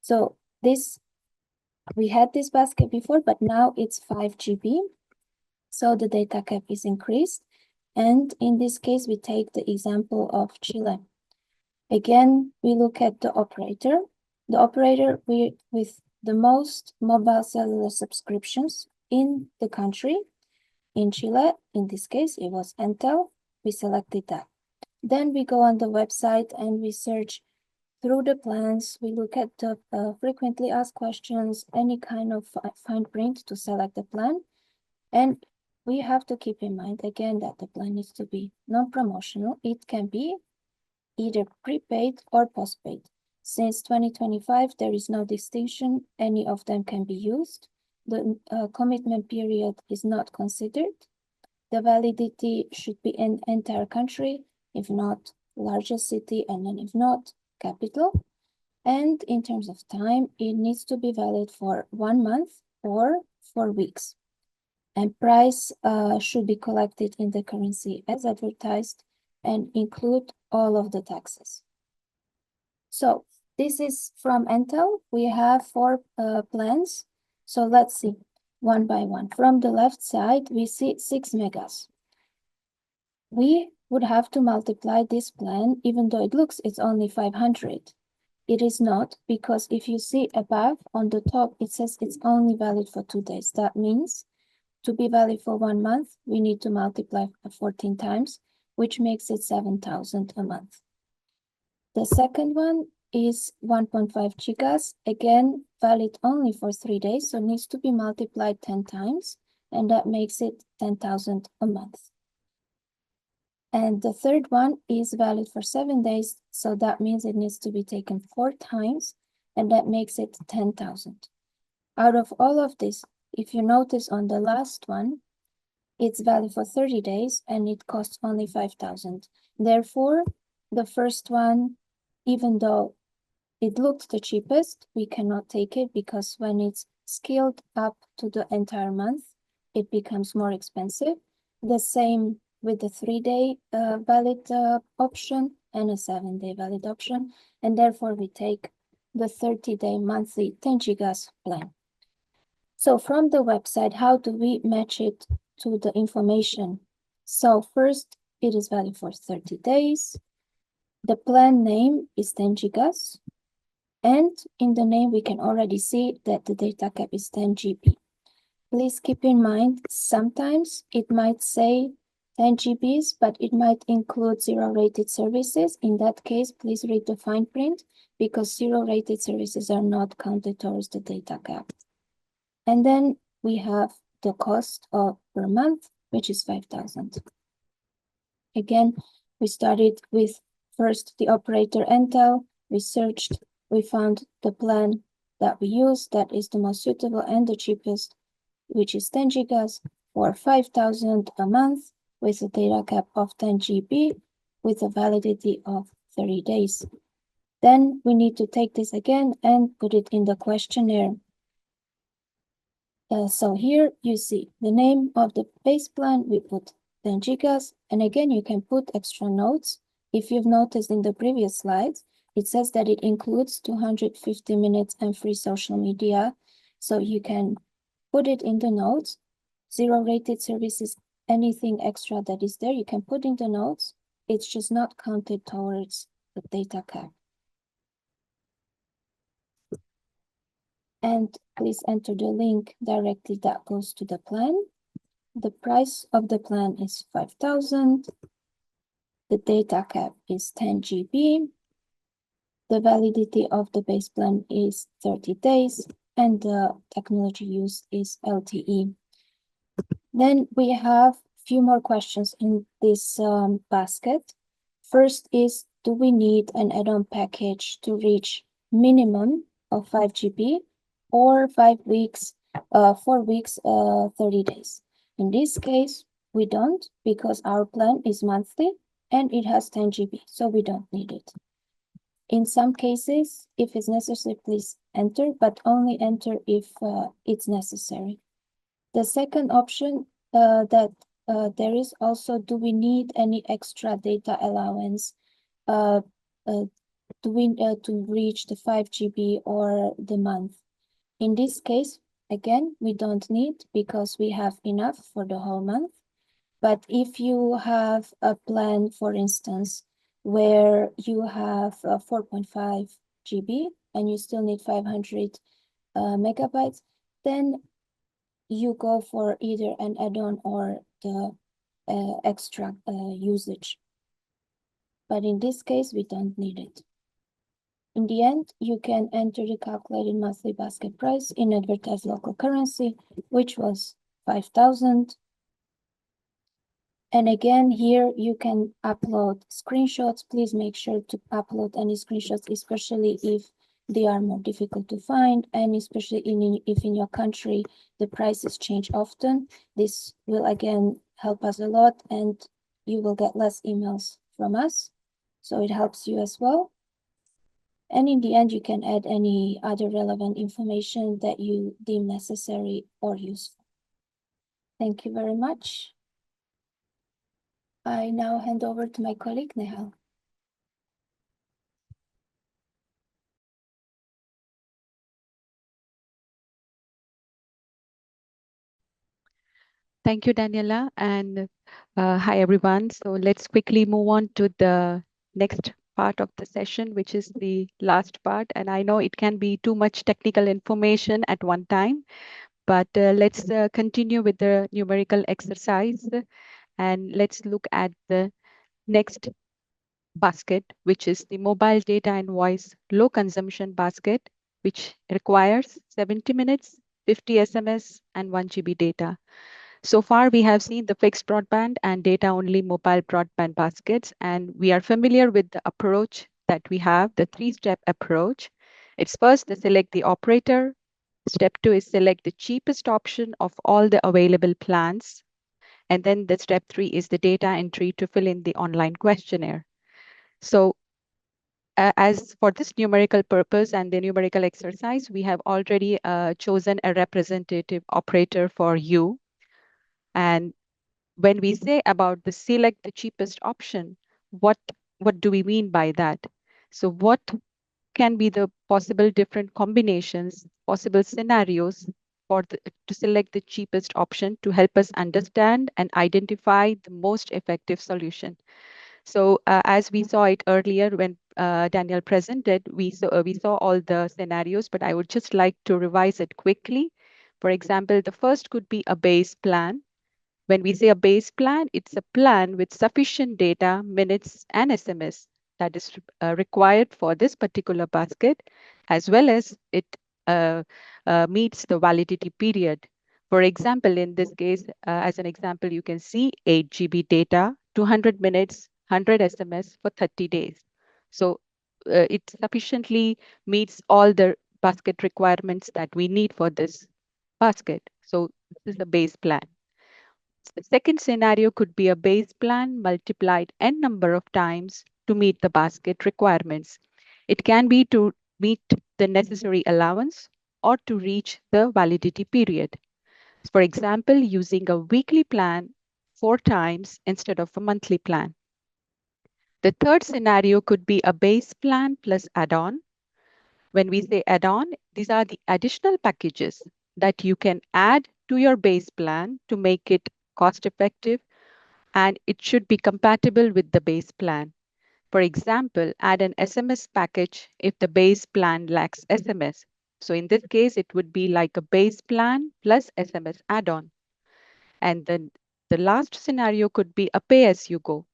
So we had this basket before, but now it's 5 GB. So the data cap is increased. And in this case, we take the example of Chile. Again, we look at the operator. The operator with the most mobile cellular subscriptions in the country. In Chile, in this case, it was Entel. We selected that. Then we go on the website and we search through the plans. We look at the frequently asked questions, any kind of fine print to select the plan. And we have to keep in mind, again, that the plan needs to be non-promotional. It can be either prepaid or postpaid. Since 2025, there is no distinction. Any of them can be used. The commitment period is not considered. The validity should be in entire country, if not largest city, and then if not, capital. And in terms of time, it needs to be valid for 1 month or 4 weeks. And price should be collected in the currency as advertised and include all of the taxes. So this is from Entel. We have 4 plans. So let's see one by one. From the left side, we see 6 megas. We would have to multiply this plan, even though it looks it's only 500. It is not, because if you see above on the top, it says it's only valid for 2 days. That means to be valid for 1 month, we need to multiply 14 times, which makes it 7,000 a month. The second one is 1.5 gigas, again, valid only for 3 days, so needs to be multiplied 10 times, and that makes it 10,000 a month. And the third one is valid for 7 days, so that means it needs to be taken 4 times, and that makes it 10,000. Out of all of this, if you notice on the last one, it's valid for 30 days and it costs only 5,000. Therefore, the first one, even though it looked the cheapest, we cannot take it because when it's scaled up to the entire month, it becomes more expensive. The same with the 3-day valid option and a 7-day valid option. And therefore we take the 30-day monthly 10 gigas plan. So from the website, how do we match it to the information? So first, it is valid for 30 days. The plan name is 10 gigas. And in the name, we can already see that the data cap is 10 GB. Please keep in mind, sometimes it might say 10 GBs, but it might include zero-rated services. In that case, please read the fine print because zero-rated services are not counted towards the data cap. And then we have the cost of per month, which is 5,000. Again, we started with first the operator Intel. We searched, we found the plan that we use that is the most suitable and the cheapest, which is 10 gigas for 5,000 a month with a data cap of 10 GB with a validity of 30 days. Then we need to take this again and put it in the questionnaire. So here you see the name of the base plan, we put 10 gigas, and again you can put extra notes. If you've noticed in the previous slides, it says that it includes 250 minutes and free social media, so you can put it in the notes. Zero-rated services, anything extra that is there, you can put in the notes. It's just not counted towards the data cap. And please enter the link directly that goes to the plan. The price of the plan is 5,000. The data cap is 10 GB. The validity of the base plan is 30 days and the technology used is LTE. Then we have a few more questions in this basket. First is, do we need an add-on package to reach minimum of 5 GB or 5 weeks, 4 weeks, 30 days? In this case, we don't because our plan is monthly and it has 10 GB, so we don't need it. In some cases, if it's necessary, please enter, but only enter if it's necessary. The second option there is also, do we need any extra data allowance to reach the 5 GB or the month? In this case, again, we don't need because we have enough for the whole month. But if you have a plan, for instance, where you have 4.5 GB and you still need 500 megabytes, then you go for either an add-on or the extra usage. But in this case, we don't need it. In the end, you can enter the calculated monthly basket price in advertised local currency, which was 5,000. And again, here you can upload screenshots. Please make sure to upload any screenshots, especially if they are more difficult to find, and especially if in your country the prices change often. This will again help us a lot, and you will get less emails from us. So it helps you as well. And in the end, you can add any other relevant information that you deem necessary or useful. Thank you very much. I now hand over to my colleague, Nehal. Thank you, Daniela, and hi, everyone. So let's quickly move on to the next part of the session, which is the last part. And I know it can be too much technical information at one time, but let's continue with the numerical exercise. And let's look at the next basket, which is the mobile data and voice low consumption basket, which requires 70 minutes, 50 SMS, and 1 GB data. So far, we have seen the fixed broadband and data-only mobile broadband baskets, and we are familiar with the approach that we have, the three-step approach. It's first to select the operator, Step 2 is select the cheapest option of all the available plans. And then the step 3 is the data entry to fill in the online questionnaire. So as for this numerical purpose and the numerical exercise, we have already chosen a representative operator for you. And when we say about the select the cheapest option, what do we mean by that? So what can be the possible different combinations, possible scenarios for to select the cheapest option to help us understand and identify the most effective solution. So as we saw it earlier when Daniel presented, we saw all the scenarios, but I would just like to revise it quickly. For example, the first could be a base plan. When we say a base plan, it's a plan with sufficient data, minutes, and SMS that is required for this particular basket, as well as it meets the validity period. For example, in this case, as an example, you can see 8 GB data, 200 minutes, 100 SMS for 30 days. So it sufficiently meets all the basket requirements that we need for this basket. So this is a base plan. The second scenario could be a base plan multiplied n number of times to meet the basket requirements. It can be to meet the necessary allowance or to reach the validity period. For example, using a weekly plan 4 times instead of a monthly plan. The third scenario could be a base plan plus add-on. When we say add-on, these are the additional packages that you can add to your base plan to make it cost effective, and it should be compatible with the base plan. For example, add an SMS package if the base plan lacks SMS. So in this case, it would be like a base plan plus SMS add-on. And then the last scenario could be a pay-as-you-go.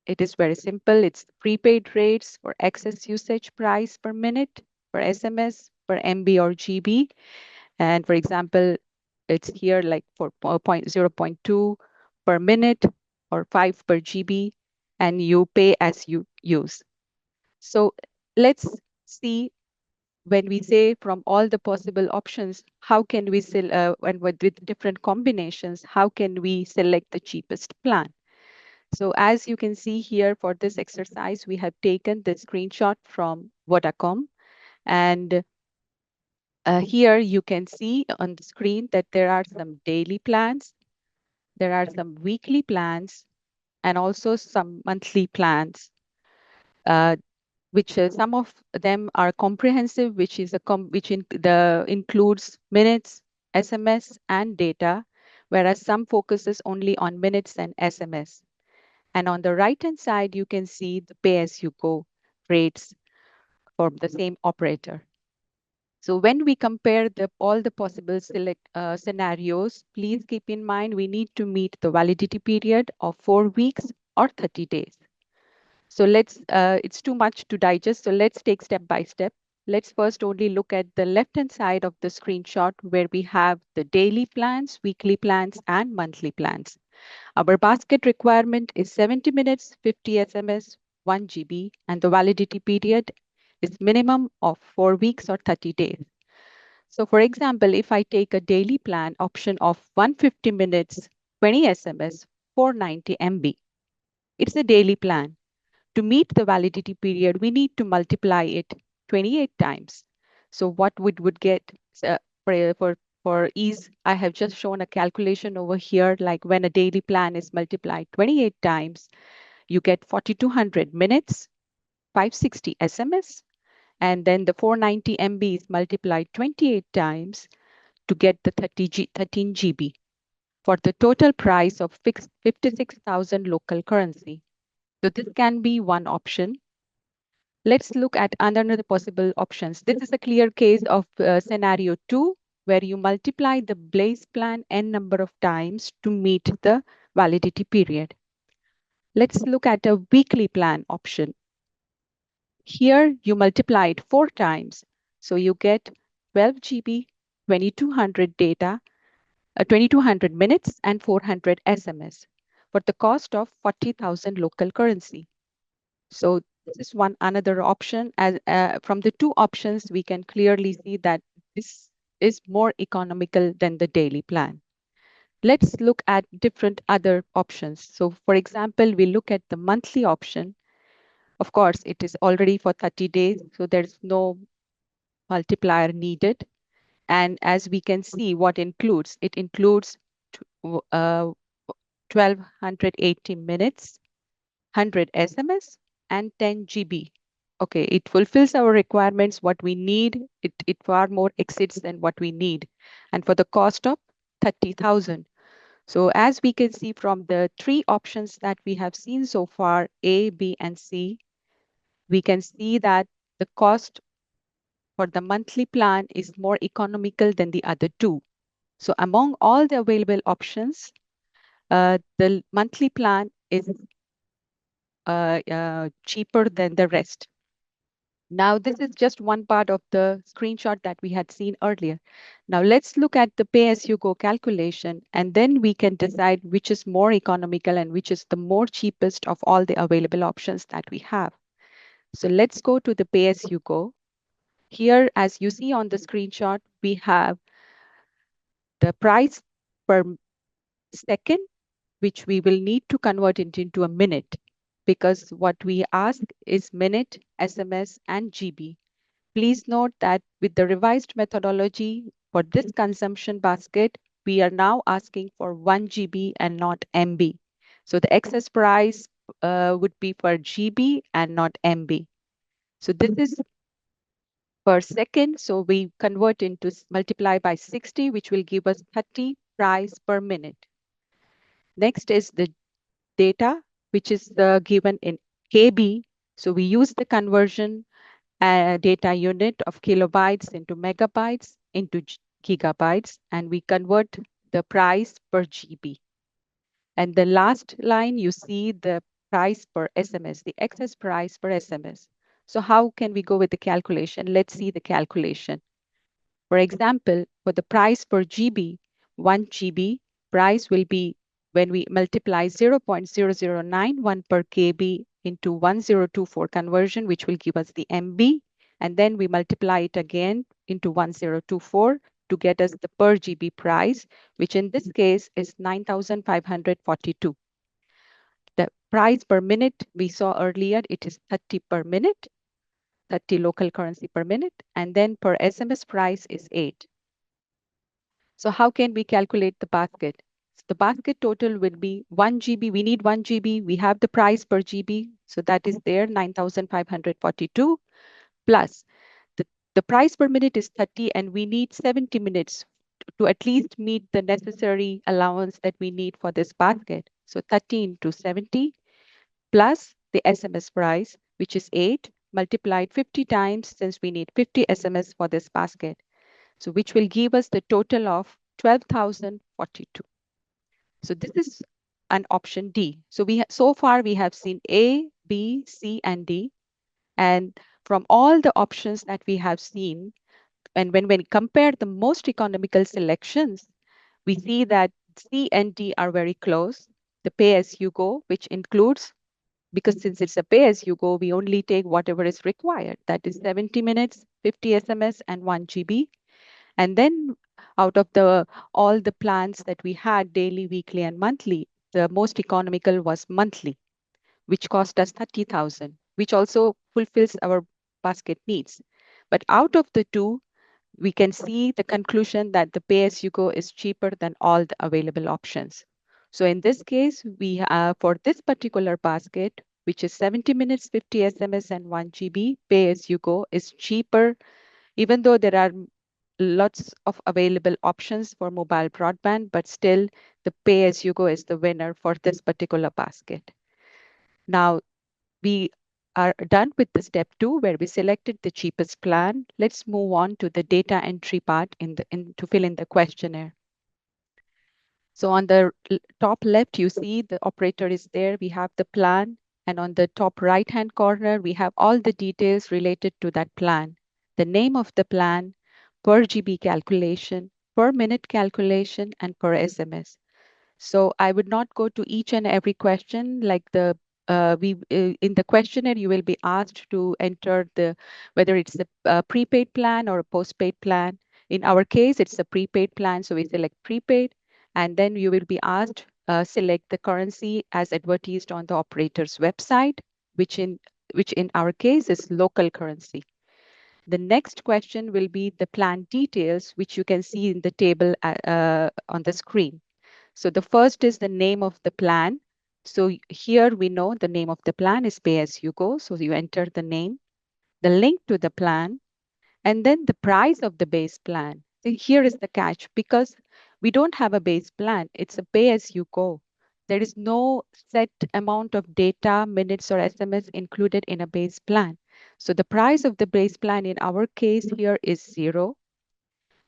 It is very simple. It's prepaid rates for excess usage price per minute, per SMS, per MB or GB. And for example, it's here like for 0.2 per minute or 5 per GB, and you pay as you use. So let's see, when we say from all the possible options, how can we and with different combinations, how can we select the cheapest plan? So as you can see here for this exercise, we have taken the screenshot from Vodacom, and here you can see on the screen that there are some daily plans, there are some weekly plans, and also some monthly plans, which some of them are comprehensive, which is includes minutes, SMS, and data, whereas some focuses only on minutes and SMS. And on the right-hand side, you can see the pay-as-you-go rates for the same operator. So when we compare all the possible scenarios, please keep in mind we need to meet the validity period of 4 weeks or 30 days. So it's too much to digest. So let's take step by step. Let's first only look at the left-hand side of the screenshot where we have the daily plans, weekly plans, and monthly plans. Our basket requirement is 70 minutes, 50 SMS, 1 GB, and the validity period is minimum of 4 weeks or 30 days. So for example, if I take a daily plan option of 150 minutes, 20 SMS, 490 MB, it's a daily plan. To meet the validity period, we need to multiply it 28 times. So what we would get for ease, I have just shown a calculation over here, like when a daily plan is multiplied 28 times, you get 4,200 minutes, 560 SMS, and then the 490 MB is multiplied 28 times to get the 13 GB for the total price of 56,000 local currency. So this can be one option. Let's look at another possible options. This is a clear case of scenario 2, where you multiply the base plan n number of times to meet the validity period. Let's look at a weekly plan option. Here you multiply it 4 times. So you get 12 GB, 2200 data, 2200 minutes, and 400 SMS for the cost of 40,000 local currency. So this is another option. As from the two options, we can clearly see that this is more economical than the daily plan. Let's look at different other options. So for example, we look at the monthly option. Of course, it is already for 30 days, so there's no multiplier needed. And as we can see, what includes, it includes 1280 minutes, 100 SMS, and 10 GB. Okay, it fulfills our requirements, what we need. It far more exceeds than what we need. And for the cost of 30,000. So as we can see from the three options that we have seen so far, A, B, and C, we can see that the cost for the monthly plan is more economical than the other two. So among all the available options, the monthly plan is cheaper than the rest. Now, this is just one part of the screenshot that we had seen earlier. Now, let's look at the pay-as-you-go calculation, and then we can decide which is more economical and which is the more cheapest of all the available options that we have. So let's go to the pay-as-you-go. Here, as you see on the screenshot, we have the price per second, which we will need to convert it into a minute, because what we ask is minute, SMS, and GB. Please note that with the revised methodology for this consumption basket, we are now asking for 1 GB and not MB. So the excess price would be per GB and not MB. So this is per second. So we convert into multiply by 60, which will give us 30 price per minute. Next is the data, which is given in KB. So we use the conversion data unit of kilobytes into megabytes into gigabytes, and we convert the price per GB. And the last line, you see the price per SMS, the excess price per SMS. So how can we go with the calculation? Let's see the calculation. For example, for the price per GB, 1 GB price will be when we multiply 0.0091 per KB into 1024 conversion, which will give us the MB, and then we multiply it again into 1024 to get us the per GB price, which in this case is 9,542. The price per minute we saw earlier, it is 30 per minute, 30 local currency per minute, and then per SMS price is 8. So how can we calculate the basket? So the basket total will be 1 GB. We need 1 GB. We have the price per GB. So that is there, 9,542 plus the price per minute is 30 and we need 70 minutes to at least meet the necessary allowance that we need for this basket. So 30 into 70 plus the SMS price, which is 8, multiplied 50 times since we need 50 SMS for this basket. So which will give us the total of 12,042. So this is an option D. So so far we have seen A, B, C, and D. And from all the options that we have seen, and when we compare the most economical selections, we see that C and D are very close. The pay-as-you-go, which includes, because since it's a pay-as-you-go, we only take whatever is required. That is 70 minutes, 50 SMS, and 1 GB. And then out of all the plans that we had, daily, weekly, and monthly, the most economical was monthly, which cost us 30,000, which also fulfills our basket needs. But out of the two, we can see the conclusion that the pay-as-you-go is cheaper than all the available options. So in this case, we for this particular basket, which is 70 minutes, 50 SMS, and 1 GB, pay-as-you-go is cheaper, even though there are lots of available options for mobile broadband, but still the pay-as-you-go is the winner for this particular basket. Now, we are done with the step 2 where we selected the cheapest plan. Let's move on to the data entry part to fill in the questionnaire. So on the top left, you see the operator is there. We have the plan. And on the top right-hand corner, we have all the details related to that plan. The name of the plan, per GB calculation, per minute calculation, and per SMS. So I would not go to each and every question. Like in the questionnaire, you will be asked to enter whether it's a prepaid plan or a postpaid plan. In our case, it's a prepaid plan, so we select prepaid, and then you will be asked select the currency as advertised on the operator's website, which in our case is local currency. The next question will be the plan details, which you can see in the table on the screen. So the first is the name of the plan. So here we know the name of the plan is pay as you go. So you enter the name, the link to the plan, and then the price of the base plan. So here is the catch, because we don't have a base plan. It's a pay as you go. There is no set amount of data, minutes, or SMS included in a base plan. So the price of the base plan in our case here is 0.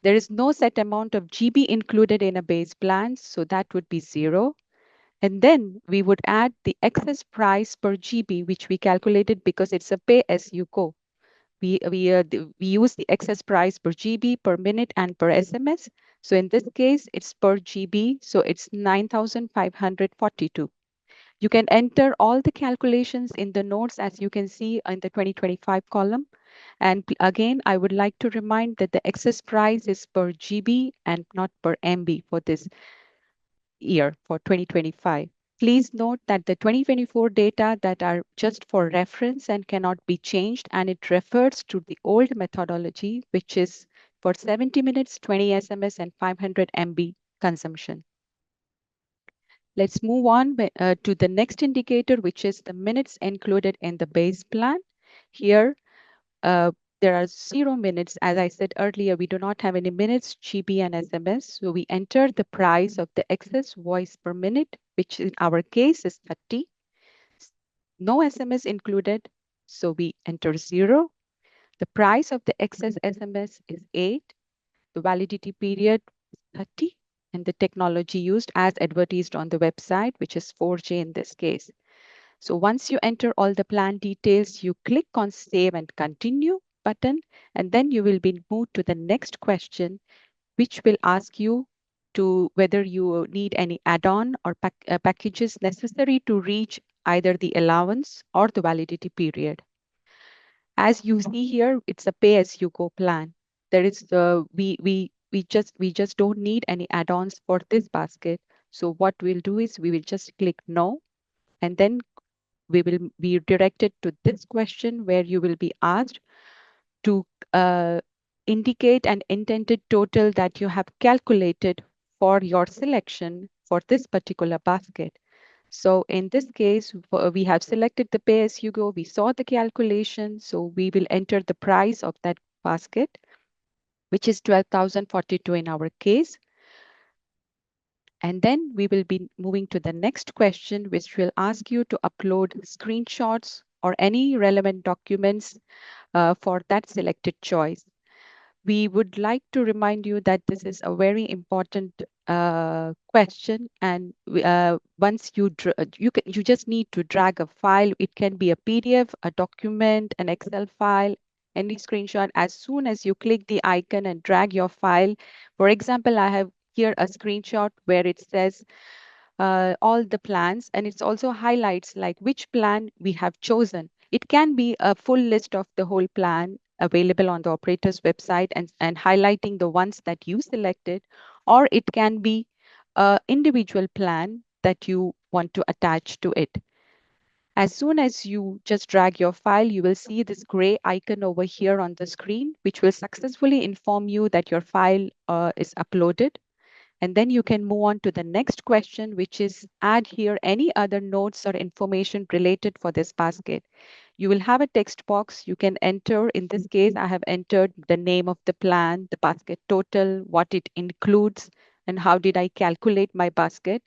There is no set amount of GB included in a base plan, so that would be 0. And then we would add the excess price per GB, which we calculated because it's a pay as you go. We use the excess price per GB, per minute, and per SMS. So in this case, it's per GB, so it's 9,542. You can enter all the calculations in the notes, as you can see in the 2025 column. And again, I would like to remind that the excess price is per GB and not per MB for this year, for 2025. Please note that the 2024 data that are just for reference and cannot be changed, and it refers to the old methodology, which is for 70 minutes, 20 SMS, and 500 MB consumption. Let's move on to the next indicator, which is the minutes included in the base plan. Here, there are 0 minutes. As I said earlier, we do not have any minutes, GB, and SMS. So we enter the price of the excess voice per minute, which in our case is 30. No SMS included, so we enter 0. The price of the excess SMS is 8. The validity period is 30. And the technology used as advertised on the website, which is 4G in this case. So once you enter all the plan details, you click on Save and Continue button, and then you will be moved to the next question, which will ask you to whether you need any add-on or packages necessary to reach either the allowance or the validity period. As you see here, it's a pay-as-you-go plan. There is we just don't need any add-ons for this basket. So what we'll do is we will just click No, and then we will be directed to this question where you will be asked to indicate an intended total that you have calculated for your selection for this particular basket. So in this case, we have selected the pay as you go. We saw the calculation, so we will enter the price of that basket, which is 12,042 in our case. And then we will be moving to the next question, which will ask you to upload screenshots or any relevant documents for that selected choice. We would like to remind you that this is a very important question, and once you just need to drag a file. It can be a PDF, a document, an Excel file, any screenshot. As soon as you click the icon and drag your file, for example, I have here a screenshot where it says all the plans, and it also highlights like which plan we have chosen. It can be a full list of the whole plan available on the operator's website and highlighting the ones that you selected, or it can be an individual plan that you want to attach to it. As soon as you just drag your file, you will see this gray icon over here on the screen, which will successfully inform you that your file is uploaded. And then you can move on to the next question, which is add here any other notes or information related for this basket. You will have a text box you can enter. In this case, I have entered the name of the plan, the basket total, what it includes, and how did I calculate my basket.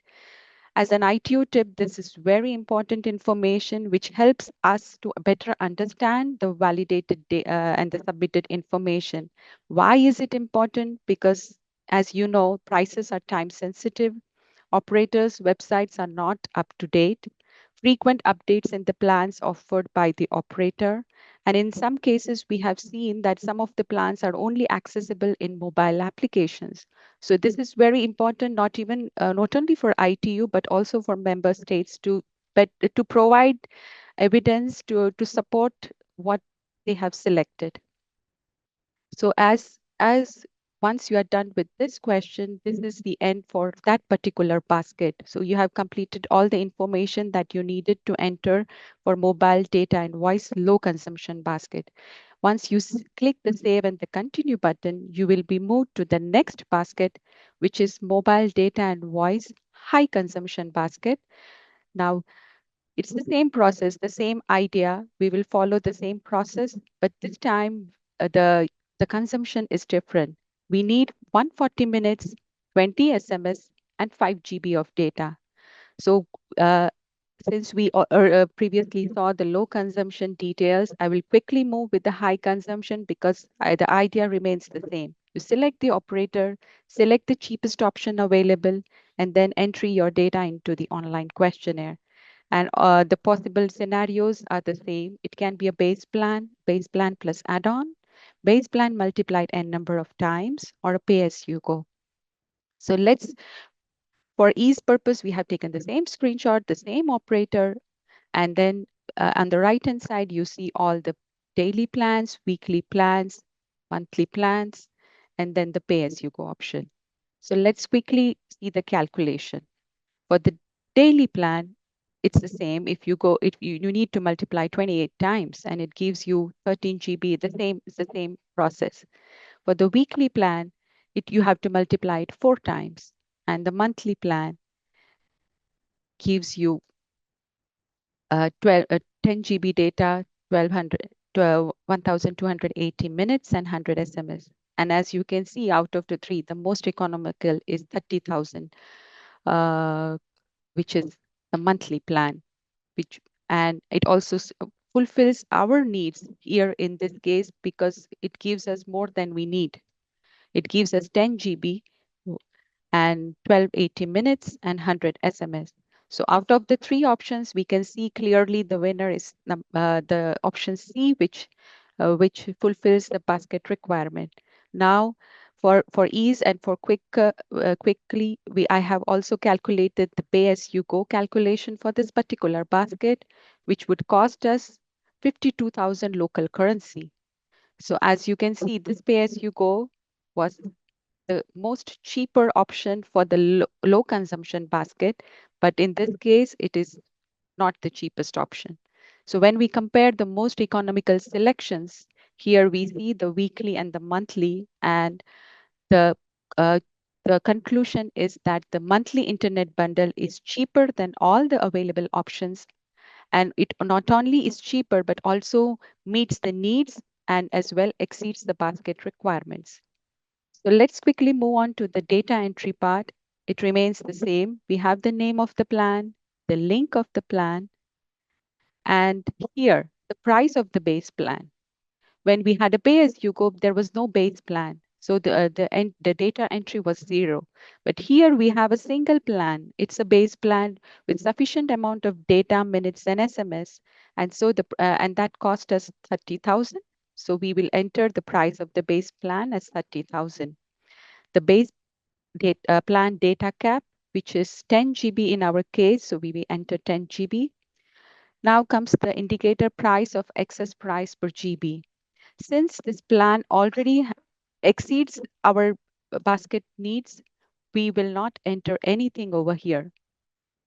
As an ITU tip, this is very important information which helps us to better understand the validated and the submitted information. Why is it important? Because as you know, prices are time sensitive. Operators' websites are not up to date. Frequent updates in the plans offered by the operator. And in some cases, we have seen that some of the plans are only accessible in mobile applications. So this is very important, not only for ITU, but also for member states to provide evidence to support what they have selected. So as once you are done with this question, this is the end for that particular basket. So you have completed all the information that you needed to enter for mobile data and voice low consumption basket. Once you click the save and the continue button, you will be moved to the next basket, which is mobile data and voice high consumption basket. Now, it's the same process, the same idea. We will follow the same process, but this time the consumption is different. We need 140 minutes, 20 SMS, and 5 GB of data. So uh, since we previously saw the low consumption details, I will quickly move with the high consumption because the idea remains the same. You select the operator, select the cheapest option available, and then enter your data into the online questionnaire. And the possible scenarios are the same. It can be a base plan plus add-on, base plan multiplied n number of times, or a pay-as-you-go. So for ease purpose, we have taken the same screenshot, the same operator, and then on the right-hand side, you see all the daily plans, weekly plans, monthly plans, and then the pay-as-you-go option. So let's quickly see the calculation. For the daily plan, it's the same. If you need to multiply 28 times and it gives you 13 GB, it's the same process. For the weekly plan, you have to multiply it 4 times. And the monthly plan gives you 10 GB data, 1,280 minutes and 100 SMS. And as you can see, out of the three, the most economical is 30,000, which is the monthly plan, and it also fulfills our needs here in this case because it gives us more than we need. It gives us 10 GB and 1280 minutes and 100 SMS. So out of the three options, we can see clearly the winner is the option C, which fulfills the basket requirement. Now, for ease and for quickly, I have also calculated the pay-as-you-go calculation for this particular basket, which would cost us 52,000 local currency. So as you can see, this pay-as-you-go was the most cheaper option for the low consumption basket, but in this case, it is not the cheapest option. So when we compare the most economical selections, here we see the weekly and the monthly, and the uh, the conclusion is that the monthly internet bundle is cheaper than all the available options, and it not only is cheaper but also meets the needs and as well exceeds the basket requirements. So let's quickly move on to the data entry part. It remains the same. We have the name of the plan, the link of the plan, and here the price of the base plan. When we had a pay-as-you-go, there was no base plan. So the data entry was 0. But here we have a single plan. It's a base plan with sufficient amount of data, minutes, and SMS. And so and that cost us 30,000. So we will enter the price of the base plan as 30,000. The base plan data cap, which is 10 GB in our case, so we will enter 10 GB. Now comes the indicator price of excess price per GB. Since this plan already exceeds our basket needs, we will not enter anything over here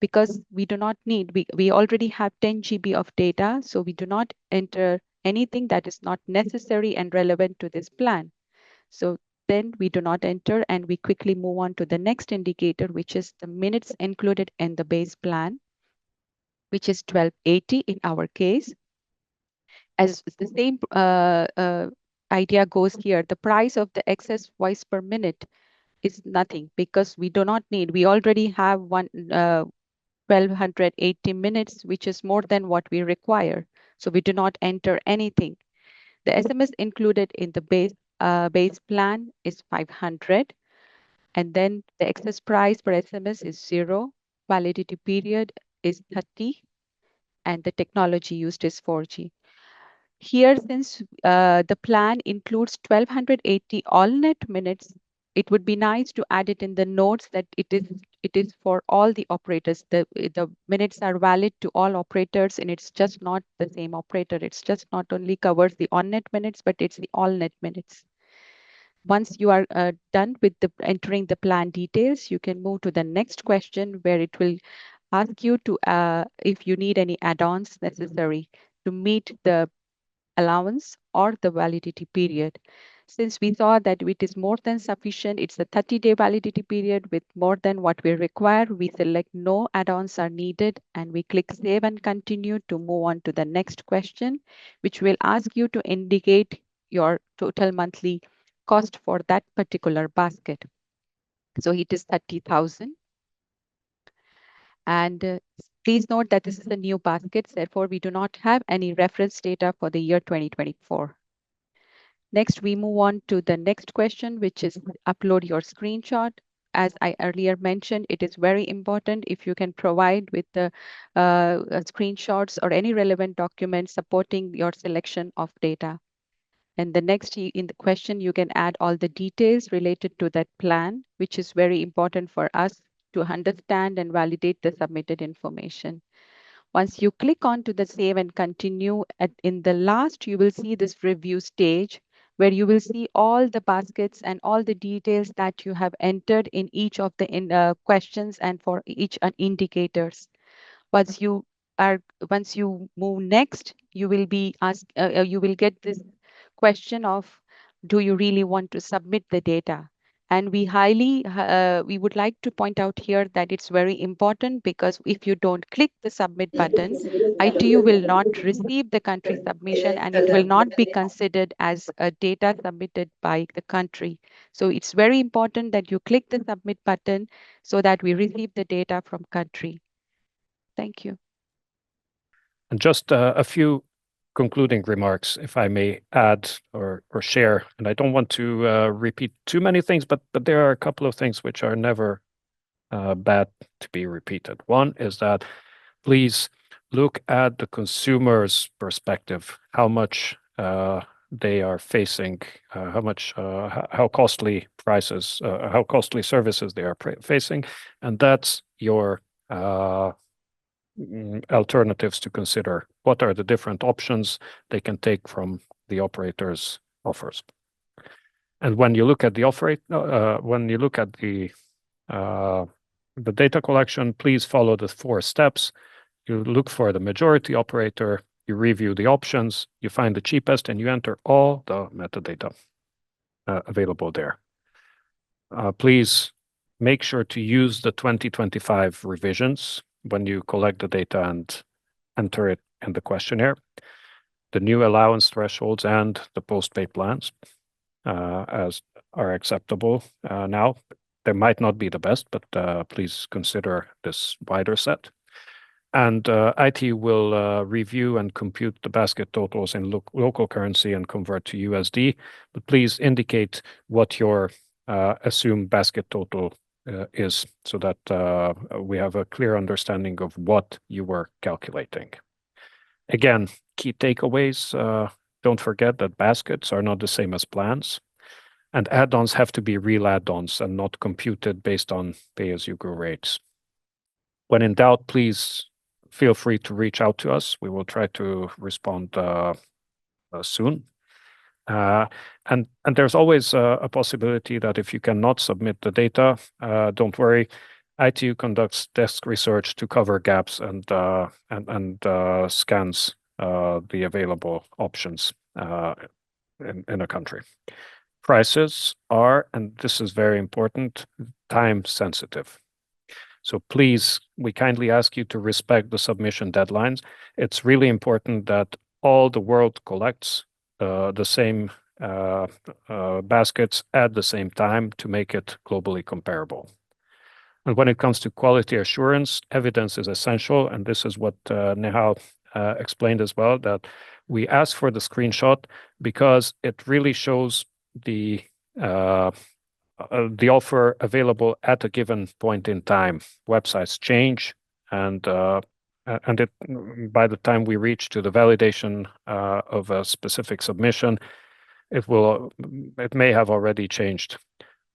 because we do not need, we already have 10 GB of data, so we do not enter anything that is not necessary and relevant to this plan. So then we do not enter and we quickly move on to the next indicator, which is the minutes included in the base plan, which is 1280 in our case. As the same idea goes here, the price of the excess voice per minute is nothing because we do not need, we already have 1280 minutes, which is more than what we require. So we do not enter anything. The SMS included in the base plan is 500. And then the excess price per SMS is 0. Validity period is 30. And the technology used is 4G. Here, since the plan includes 1280 all net minutes, it would be nice to add it in the notes that it is for all the operators. The minutes are valid to all operators, and it's just not the same operator. It's just not only covers the on net minutes, but it's the all net minutes. Once you are done with entering the plan details, you can move to the next question where it will ask you to if you need any add-ons necessary to meet the allowance or the validity period. Since we saw that it is more than sufficient, it's a 30-day validity period with more than what we require, we select no add-ons are needed and we click save and continue to move on to the next question, which will ask you to indicate your total monthly cost for that particular basket. So it is 30,000. And please note that this is a new basket, therefore we do not have any reference data for the year 2024. Next, we move on to the next question, which is upload your screenshot. As I earlier mentioned, it is very important if you can provide with the screenshots or any relevant documents supporting your selection of data. And the next in the question, you can add all the details related to that plan, which is very important for us to understand and validate the submitted information. Once you click on to the save and continue, in the last, you will see this review stage where you will see all the baskets and all the details that you have entered in each of the questions and for each indicators. Once you move next, you will be asked, you will get this question of, do you really want to submit the data? And we would like to point out here that it's very important, because if you don't click the submit button, ITU will not receive the country submission and it will not be considered as a data submitted by the country. So it's very important that you click the submit button so that we receive the data from country. Thank you. And just a few concluding remarks, if I may add or share. And I don't want to repeat too many things, but there are a couple of things which are never bad to be repeated. One is that please look at the consumer's perspective, how much they are facing, how costly prices, how costly services they are facing, and that's your alternatives to consider. What are the different options they can take from the operator's offers? And when you look at the the data collection, please follow the 4 steps. You look for the majority operator, you review the options, you find the cheapest, and you enter all the metadata available there. Please make sure to use the 2025 revisions when you collect the data and enter it in the questionnaire. The new allowance thresholds and the post-pay plans as are acceptable now. They might not be the best, but please consider this wider set. And IT will review and compute the basket totals in local currency and convert to USD. But please indicate what your assumed basket total is, so that we have a clear understanding of what you were calculating. Again, key takeaways. Don't forget that baskets are not the same as plans. And add-ons have to be real add-ons and not computed based on pay-as-you-go rates. When in doubt, please feel free to reach out to us. We will try to respond soon. And there's always a possibility that if you cannot submit the data, don't worry. ITU conducts desk research to cover gaps and scans the available options in a country. Prices are, and this is very important, time sensitive. So please, we kindly ask you to respect the submission deadlines. It's really important that all the world collects the same baskets at the same time to make it globally comparable. And when it comes to quality assurance, evidence is essential. And this is what Nehal explained as well, that we ask for the screenshot because it really shows the offer available at a given point in time. Websites change, and by the time we reach to the validation of a specific submission, it may have already changed.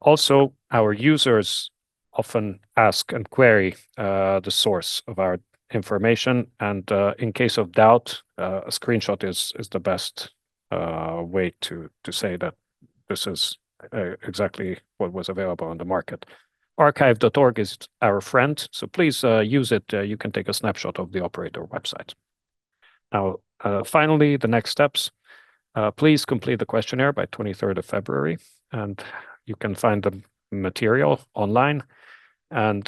Also, our users often ask and query the source of our information, and in case of doubt, a screenshot is the best way to say that this is exactly what was available on the market. Archive.org is our friend, so please use it. You can take a snapshot of the operator website. Now, finally, the next steps. Please complete the questionnaire by 23rd of February, and you can find the material online, and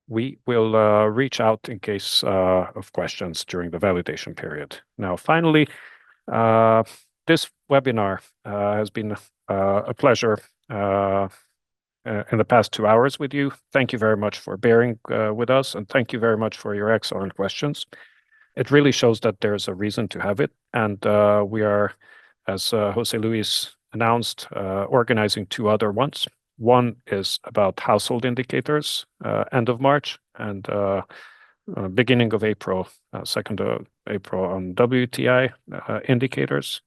we will reach out in case of questions during the validation period. Now, finally, this webinar has been a pleasure in the past 2 hours with you. Thank you very much for bearing with us, and thank you very much for your excellent questions. It really shows that there's a reason to have it, and we are, as Jose Luis announced, organizing 2 other ones. One is about household indicators, end of March, and beginning of April, 2nd of April on WTI indicators.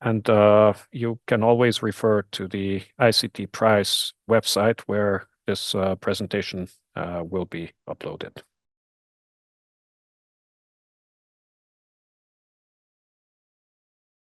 And you can always refer to the ICT Price website where this presentation will be uploaded.